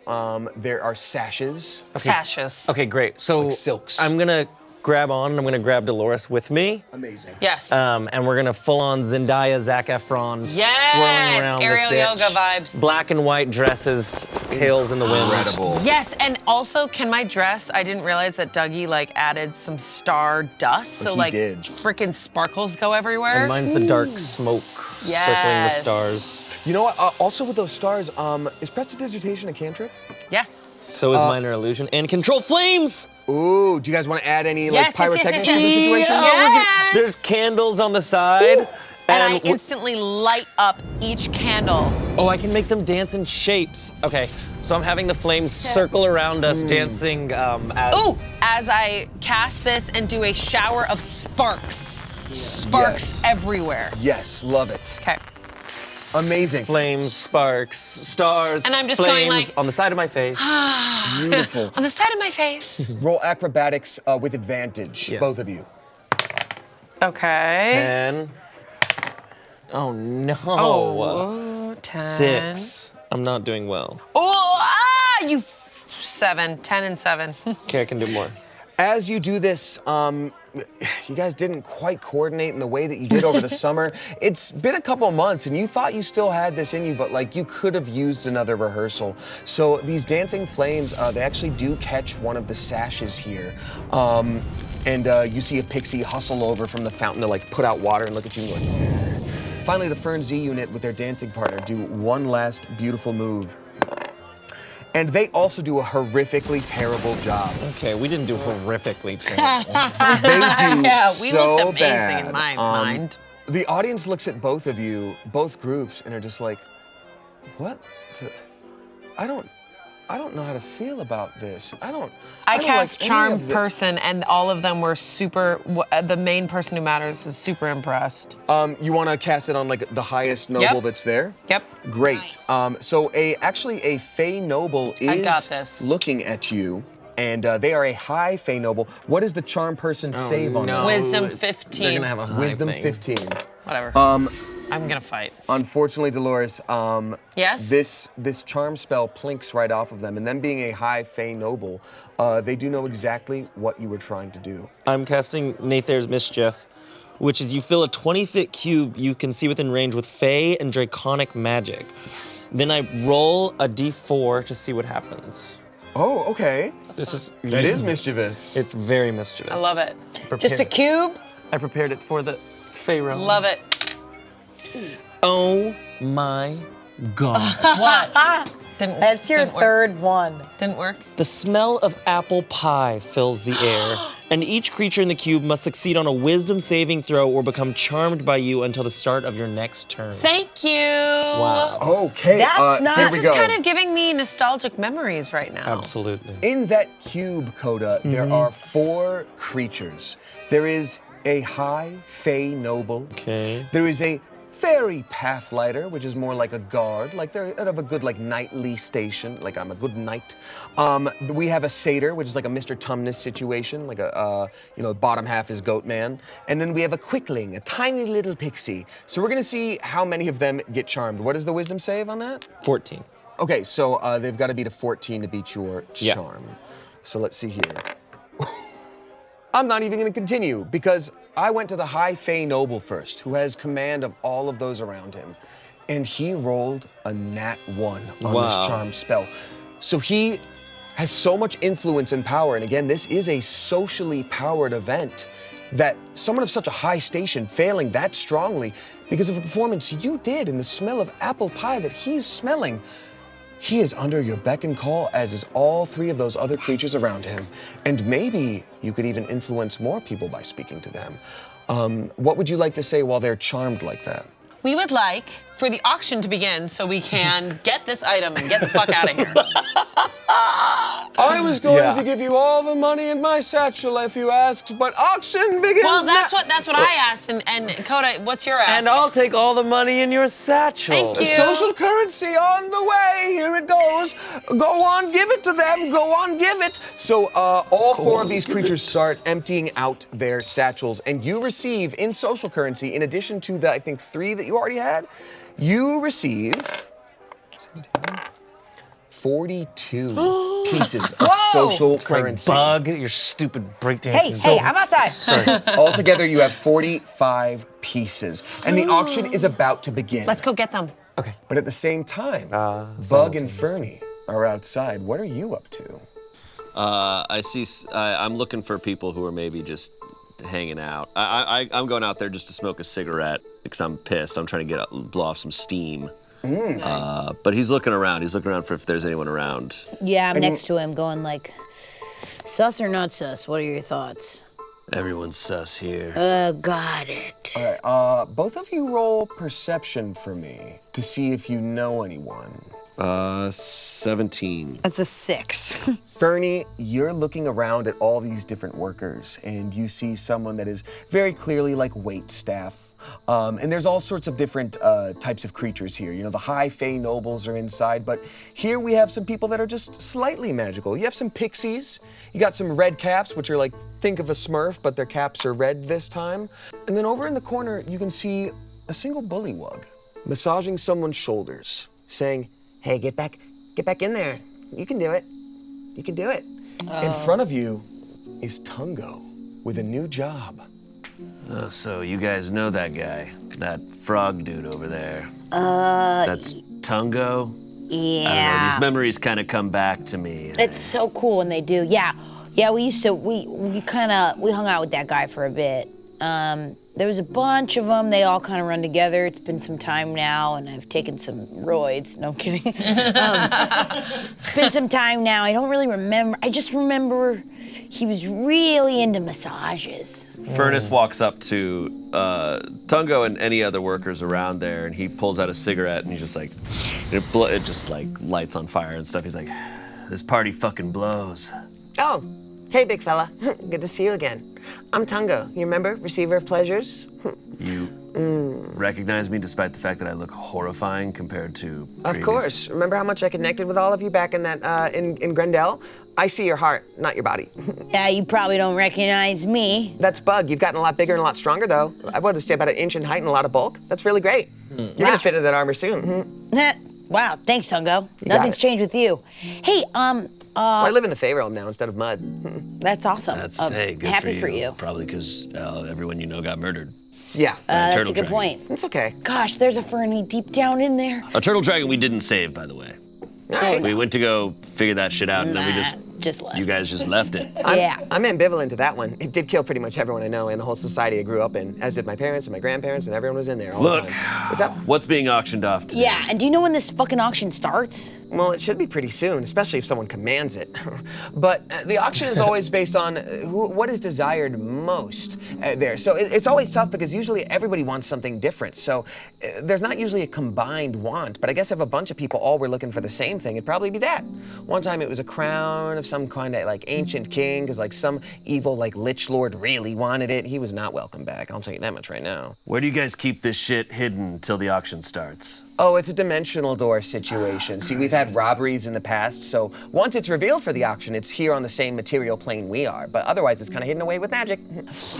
There are sashes. Sashes. Okay, great. So Like silks. I'm gonna grab on and I'm gonna grab Dolores with me. Amazing. Yes. And we're gonna full on Zendaya, Zac Efron, Yes, twirling around aerial this bitch. yoga vibes. Black and white dresses, tails in the wind. Incredible. Yes, and also, can my dress, I didn't realize that Dougie like added some star dust, so he like did. freaking sparkles go everywhere. And mine's the dark smoke circling the Yes. stars. You know what? Also with those stars, is prestidigitation a cantrip? Yes. So is minor illusion and control flames. Ooh, do you guys want to add any like Yes, yes, yes, pyrotechnics yes, to the yes. situation? Yes. There's candles on the side. And I w- instantly light up each candle. Oh, I can make them dance in shapes. Okay, so I'm having the flames circle around us, dancing as. Ooh, as I cast this and do a shower of sparks. Sparks Yes. everywhere. Yes, love it. Okay. Amazing. Flames, sparks, stars. And I'm just flames going like- on the side of my face. Beautiful. On the side of my face. Roll acrobatics with advantage, Yeah. both of you. Okay. 10. Oh no. Oh, 10. 6. I'm not doing well. Oh, you 7. 10 and 7. Okay, I can do more. As you do this, you guys didn't quite coordinate in the way that you did over the summer. It's been a couple months and you thought you still had this in you, but like you could have used another rehearsal. So these dancing flames, they actually do catch one of the sashes here. And you see a pixie hustle over from the fountain to like put out water and look at you and go, finally the Fern Z unit with their dancing partner do one last beautiful move. And they also do a horrifically terrible job. Okay, we didn't do horrifically terrible. They do Yeah, we so looked amazing bad. in my mind. The audience looks at both of you, both groups, and are just like, what? I don't know how to feel about this. I don't I don't cast like any Charm of the- Person, and all of them were super. The main person who matters is super impressed. You want to cast it on like the highest noble Yep. that's there? Yep. Great. So actually a Fae noble I is got this. looking at you, and they are a high Fae noble. What does the charm person save on that? Wisdom 15. They're gonna have a high Wisdom thing. 15. Whatever. I'm gonna fight. Unfortunately, Dolores, Yes? this charm spell plinks right off of them, and them being a high Fae noble, they do know exactly what you were trying to do. I'm casting Nathair's Mischief, which is you fill a 20-foot cube you can see within range with Fae and Draconic magic. Yes. Then I roll a d4 to see what happens. Oh, okay. This is That is mischievous. It's very mischievous. I love it. Just a cube? I prepared it for the Fae Realm. Love it. Oh my god. What? Didn't. That's your didn't work. third one. Didn't work. The smell of apple pie fills the air, and each creature in the cube must succeed on a wisdom saving throw or become charmed by you until the start of your next turn. Thank you. Wow. Okay. That's nice. Here This we is go. kind of giving me nostalgic memories right now. Absolutely. In that cube, Coda, there are 4 creatures. There is a high Fae noble. Okay. There is a fairy pathlighter, which is more like a guard, like they're of a good like knightly station, like I'm a good knight. We have a satyr, which is like a Mr. Tumnus situation, like a bottom half is goat man, and then we have a quickling, a tiny little pixie. So we're gonna see how many of them get charmed. What is the wisdom save on that? 14. Okay, so they've got to beat a 14 to beat your Yeah. charm. So let's see here. I'm not even going to continue because I went to the High Fae Noble first, who has command of all of those around him. And he rolled a nat 1 on this Wow. charm spell. So he has so much influence and power. And again, this is a socially powered event that someone of such a high station failing that strongly because of a performance you did and the smell of apple pie that he's smelling. He is under your beck and call, as is all 3 of those other creatures around him. And maybe you could even influence more people by speaking to them. What would you like to say while they're charmed like that? We would like for the auction to begin so we can get this item and get the fuck out of here. I was going to give you all the money in my satchel if you asked, but auction begins Well, that's now. what I asked. And Coda, what's your ask? And I'll take all the money in your satchel. Thank you. Social currency on the way. Here it goes. Go on, give it to them. Go on, give it. So all 4 of these creatures start emptying out their satchels, and you receive in social currency, in addition to the I think 3 that you already had, you receive 42 pieces of social currency. Bug, your stupid breakdancing. Hey, I'm outside. Altogether, you have 45 pieces, and the auction is about to begin. Let's go get them. Okay. But at the same time, Bug and Fernie are outside. What are you up to? I'm looking for people who are maybe just hanging out. I'm going out there just to smoke a cigarette because I'm pissed. I'm trying to blow off some steam. But he's looking around. He's looking around for if there's anyone around. Yeah, I'm next to him going like, sus or not sus? What are your thoughts? Everyone's sus here. Got it. All right. Both of you roll perception for me to see if you know anyone. 17. That's a 6. Fernie, you're looking around at all these different workers, and you see someone that is very clearly like wait staff. And there's all sorts of different types of creatures here. You know, the high Fae nobles are inside, but here we have some people that are just slightly magical. You have some pixies. You got some red caps, which are like, think of a Smurf, but their caps are red this time. And then over in the corner, you can see a single bullywug massaging someone's shoulders, saying, "Hey, get back in there. You can do it. You can do it." In front of you is Tungo with a new job. Oh, so you guys know that guy, that frog dude over there. That's Tungo? I don't know, these memories kind of come back to me. It's so cool when they do. Yeah, we used to, we hung out with that guy for a bit. There was a bunch of them. They all kind of run together. It's been some time now, and I've taken some roids. No, I'm kidding. It's been some time now. I don't really remember. I just remember he was really into massages. Furnace walks up to Tungo and any other workers around there, and he pulls out a cigarette, and he's just like, it just like lights on fire and stuff. He's like, This party fucking blows. Oh, hey, big fella. Good to see you again. I'm Tungo. You remember? Receiver of pleasures? You recognize me despite the fact that I look horrifying compared to Of previous- course. Remember how much I connected with all of you back in that in Grendel? I see your heart, not your body. Yeah, you probably don't recognize me. That's Bug. You've gotten a lot bigger and a lot stronger, though. I would have stayed about an inch in height and a lot of bulk. That's really great. You're gonna fit into that armor soon. Wow, thanks, Tungo. You got Nothing's it. changed with you. Hey, Well, I live in the Fae Realm now instead of mud. that's awesome. That's good happy for you. Probably because everyone you know got murdered. Yeah. That's a turtle good dragon. point. It's okay. Gosh, there's a Fernie deep down in there. A turtle dragon we didn't save, by the way. All right. We went to go figure that shit out, and then we Just left. you guys just left it. Yeah. I'm ambivalent to that one. It did kill pretty much everyone I know in the whole society I grew up in, as did my parents and my grandparents, and everyone was in there all Look, the time. What's up? what's being auctioned off today? Yeah, and do you know when this fucking auction starts? Well, it should be pretty soon, especially if someone commands it. But the auction is always based on what is desired most there. So it's always tough because usually everybody wants something different. So there's not usually a combined want. But I guess if a bunch of people all were looking for the same thing, it'd probably be that. One time it was a crown of some kind of like ancient king, because like some evil like lich lord really wanted it. He was not welcome back. I'll tell you that much right now. Where do you guys keep this shit hidden until the auction starts? Oh, it's a dimensional door situation. See, we've had robberies in the past, so once it's revealed for the auction, it's here on the same material plane we are. But otherwise, it's kind of hidden away with magic.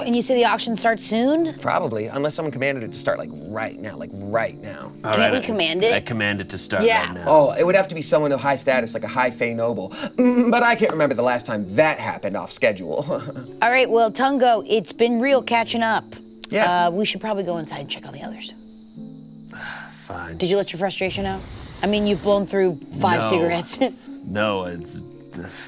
And you say the auction starts soon? Probably, unless someone commanded it to start like right now, All Can't we command it? I command it to start Yeah. right now. Oh, it would have to be someone of high status, like a high Fae noble. But I can't remember the last time that happened off schedule. All right, well, Tungo, it's been real catching up. Yeah. We should probably go inside and check on the others. Fine. Did you let your frustration out? I mean, you've blown through 5 No. cigarettes. No, it's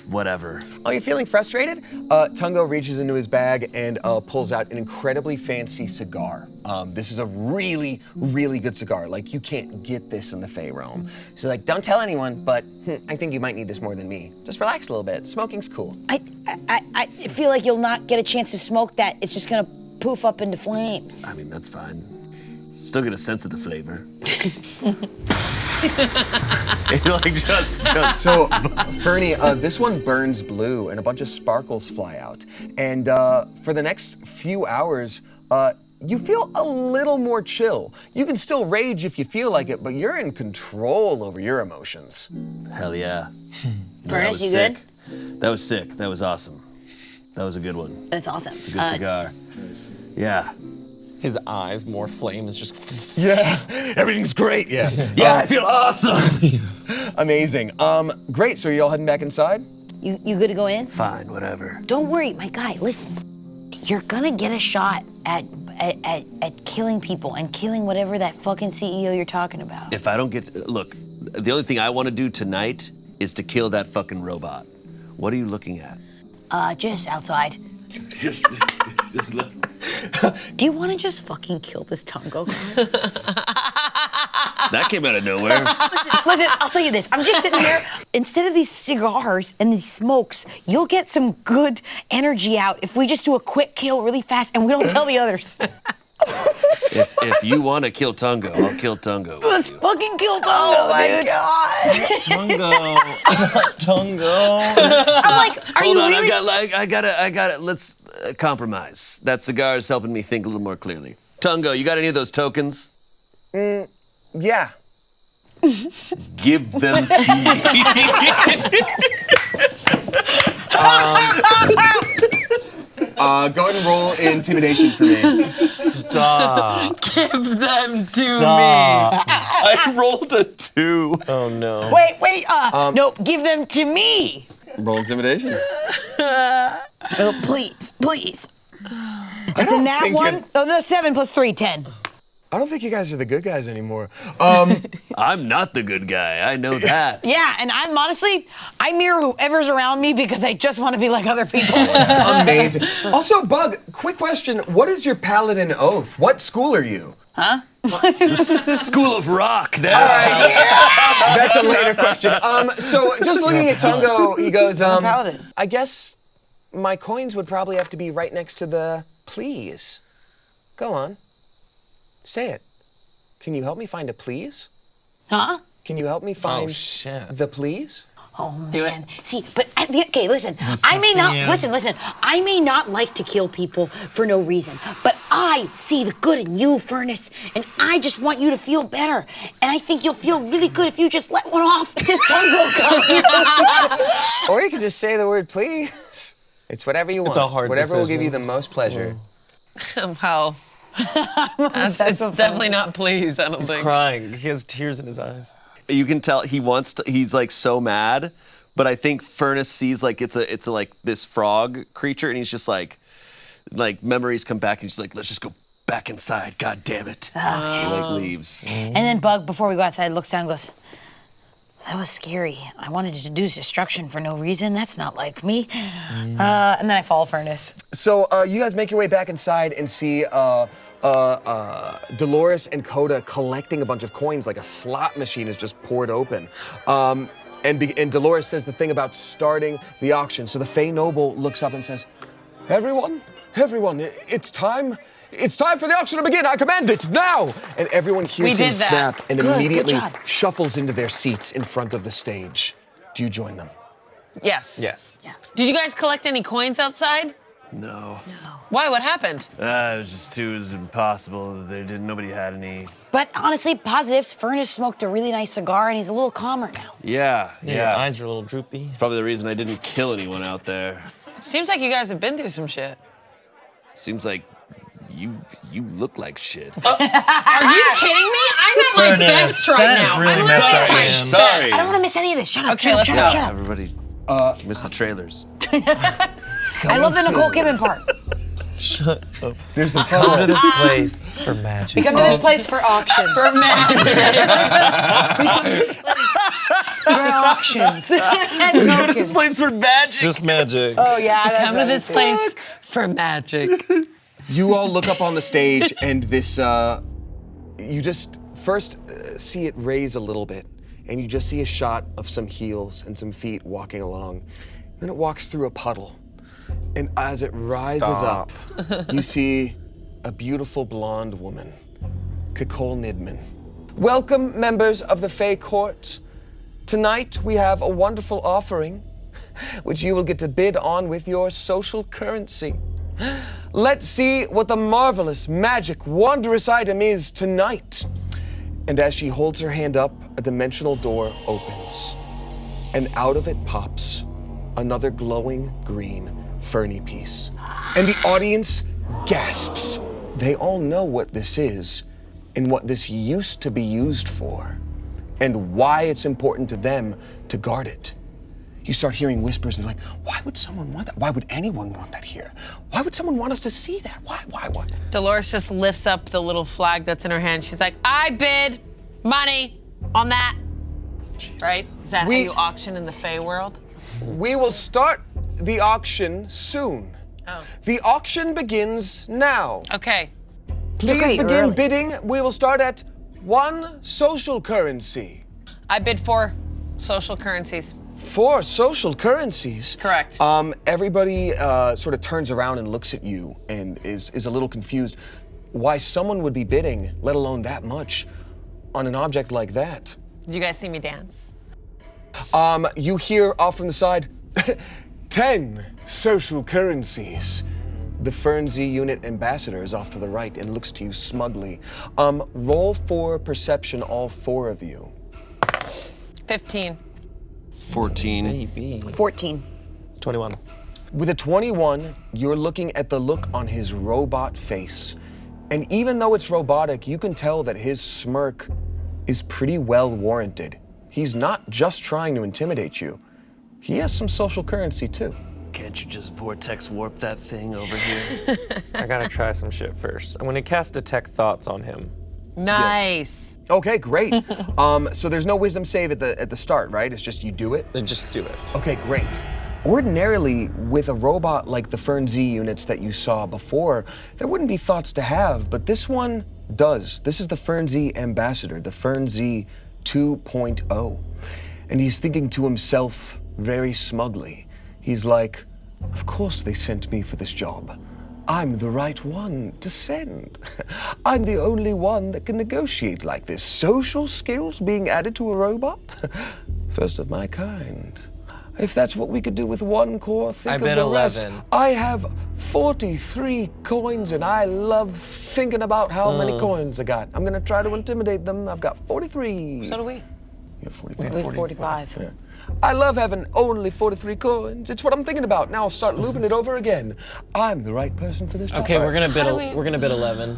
whatever. Oh, you're feeling frustrated? Tungo reaches into his bag and pulls out an incredibly fancy cigar. This is a really, really good cigar. Like, you can't get this in the Fae Realm. So, like, don't tell anyone, but I think you might need this more than me. Just relax a little bit. Smoking's cool. I feel like you'll not get a chance to smoke that. It's just gonna poof up into flames. I mean, that's fine. Still get a sense of the flavor. Like just So, Fernie, this one burns blue and a bunch of sparkles fly out. And for the next few hours, you feel a little more chill. You can still rage if you feel like it, but you're in control over your emotions. hell yeah. That Furnace, was you sick. good? That was sick. That was awesome. That was a good one. That's awesome. It's a good cigar. Yeah. His eyes, more flame, is just. Yeah, everything's great. Yeah, Yeah, I feel awesome. amazing. Great. So you all heading back inside? You good to go in? Fine, whatever. Don't worry, my guy, listen. You're gonna get a shot at killing people and killing whatever that fucking CEO you're talking about. If I don't get look, the only thing I want to do tonight is to kill that fucking robot. What are you looking at? Just outside. Just look. Do you wanna just fucking kill this Tungo guy? That came out of nowhere. Listen, I'll tell you this. I'm just sitting here. Instead of these cigars and these smokes, you'll get some good energy out if we just do a quick kill really fast and we don't tell the others. If you want to kill Tungo, I'll kill Tungo. Let's fucking kill Tungo, dude. God. Tungo. I'm like, are Hold you on, really? I got it. Let's compromise. That cigar is helping me think a little more clearly. Tungo, you got any of those tokens? Yeah. Give them to me. Go ahead and roll intimidation for me. Stop. Give them to Stop. I rolled a 2. Oh no. Wait, no, give them to me. Roll intimidation. Oh, please. It's a nat think 1. Oh, no, 7 plus 3, 10. I don't think you guys are the good guys anymore. I'm not the good guy. I know that. Yeah, and I'm honestly, I mirror whoever's around me because I just want to be like other people. Amazing. Also, Bug, quick question. What is your paladin oath? What school are you? School of Rock now. That's a later question. So just looking at Tungo, he goes, paladin. I guess my coins would probably have to be right next to the please. Go on. Say it. Can you help me find a please? Huh? Can you help me find shit. the please? Oh Do it. man. See, but okay, listen. I may not listen. I may not like to kill people for no reason, but I see the good in you, Furnace, and I just want you to feel better. And I think you'll feel really good if you just let one off. This tongue will come. Or you could just say the word please. It's whatever you want. a hard Whatever will give decision. you the most pleasure. Wow. It's definitely not please, I don't think. Crying. He has tears in his eyes. You can tell he wants to. He's like so mad, but I think Furnace sees like it's a like this frog creature, and he's just like memories come back, and he's like, let's just go back inside. God damn it! He like leaves. And then Bug, before we go outside, looks down and goes, that was scary. I wanted to do destruction for no reason. That's not like me. And then I follow Furnace. So you guys make your way back inside and see Dolores and Coda collecting a bunch of coins like a slot machine is just poured open. And Dolores says the thing about starting the auction. So the Fae Noble looks up and says, everyone, it's time for the auction to begin. I command it now. And everyone hears We him did that. snap and Good immediately job. shuffles into their seats in front of the stage. Do you join them? Yes. Yes. Did you guys collect any coins outside? No. Why? What happened? It was impossible. Nobody had any. But honestly, positives, Furnace smoked a really nice cigar and he's a little calmer now. Yeah. Your eyes are a little droopy. Probably the reason I didn't kill anyone out there. Seems like you guys have been through some shit. Seems like you look like shit. Are you kidding me? I'm at my best right now. really I'm messed at up, my man. best. Sorry. I don't want to miss any of this. Shut up, Okay, shut up, let's shut up, go. shut up. Everybody missed the trailers. I love the Nicole Kidman part. Shut up. There's the Come to this place for magic. We come to this place for auctions. For magic. For auctions. And tokens. Place for magic. Just magic. Oh yeah, that's Come to right. this place for magic. You all look up on the stage, and this, you just first see it raise a little bit, and you just see a shot of some heels and some feet walking along. Then it walks through a puddle, and as it rises up, you see a beautiful blonde woman, Kikol Nidman. Welcome, members of the Fae Court. Tonight we have a wonderful offering, which you will get to bid on with your social currency. Let's see what the marvelous, magic, wondrous item is tonight. And as she holds her hand up, a dimensional door opens. And out of it pops another glowing green ferny piece. And the audience gasps. They all know what this is and what this used to be used for and why it's important to them to guard it. You start hearing whispers, they're like, why would someone want that? Why would anyone want that here? Why would someone want us to see that? Why? Dolores just lifts up the little flag that's in her hand. She's like, I bid money on that. Jesus. Right? Is that how you auction in the Fae world? We will start the auction soon. Oh. The auction begins now. Okay. Please great, begin early. bidding. We will start at 1 social currency. I bid for social currencies. 4 social currencies. Correct. Everybody sort of turns around and looks at you and is a little confused why someone would be bidding, let alone that much, on an object like that. Did you guys see me dance? You hear off from the side, 10 social currencies. The Fernsey unit ambassador is off to the right and looks to you smugly. Roll for perception, all 4 of you. 15. 14. Maybe. 14. 21. With a 21, you're looking at the look on his robot face. And even though it's robotic, you can tell that his smirk is pretty well warranted. He's not just trying to intimidate you. He has some social currency too. Can't you just vortex warp that thing over here? I gotta try some shit first. I'm gonna cast Detect Thoughts on him. Nice. Okay, great. So there's no wisdom save at the start, right? It's just you do it? Then just do it. Okay, great. Ordinarily, with a robot like the Fernsey units that you saw before, there wouldn't be thoughts to have, but this one does. This is the Fernsey ambassador, the Fernsey 2.0. And he's thinking to himself very smugly. He's like, of course they sent me for this job. I'm the right one to send. I'm the only one that can negotiate like this. Social skills being added to a robot? First of my kind. If that's what we could do with one core, think I of bet the rest. 11. I have 43 coins, and I love thinking about how many coins I got. I'm gonna try to intimidate them. I've got 43. So do we. You have 43. We have 45. Yeah. I love having only 43 coins. It's what I'm thinking about. Now I'll start looping it over again. I'm the right person for this job. Okay, we're gonna bid. How do we- We're gonna bid 11.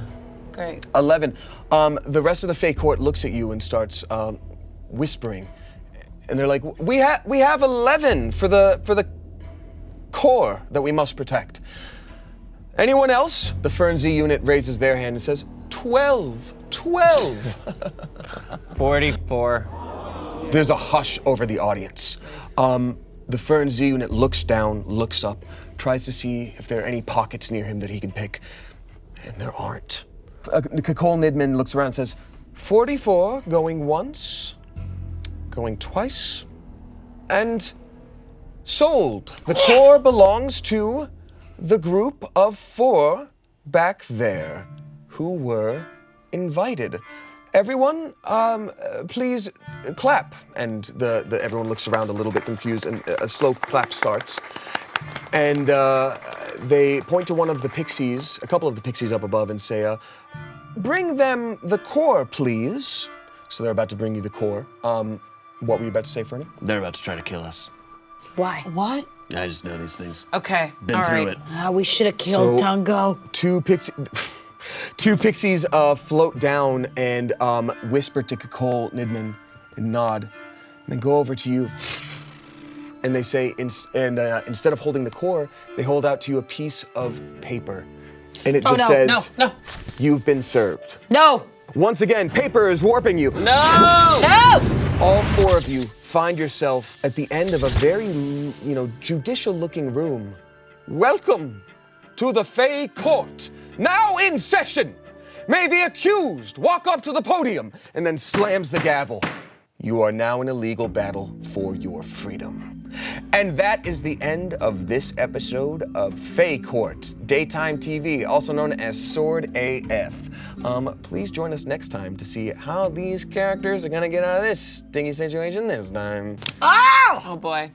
Great. 11. The rest of the Fae court looks at you and starts whispering, and they're like, "We have 11 for the core that we must protect. Anyone else?" The Fern Z unit raises their hand and says, 12. 12. 44. There's a hush over the audience. The Fern Z unit looks down, looks up, tries to see if there are any pockets near him that he can pick, and there aren't. Kakol Nidman looks around and says, 44 going once, going twice, and sold. The core belongs to the group of 4 back there who were invited. Everyone, please clap. And everyone looks around a little bit confused, and a slow clap starts. And they point to one of the pixies, a couple of the pixies up above, and say, bring them the core, please. So they're about to bring you the core. What were you about to say, Fernie? They're about to try to kill us. Why? What? I just know these things. Okay. Been all through right. it. We should have killed So- Tungo. Two pixies float down and whisper to Kakol Nidman and nod, and then go over to you. And they say, instead of holding the core, they hold out to you a piece of paper. And it just says, No. you've been served. No! Once again, paper is warping you. No! No! All 4 of you find yourself at the end of a very, judicial-looking room. Welcome to the Fae Court, now in session. May the accused walk up to the podium, and then slams the gavel. You are now in a legal battle for your freedom. And that is the end of this episode of Fae Court, daytime TV, also known as Sword AF. Please join us next time to see how these characters are gonna get out of this stinky situation this time. Oh boy.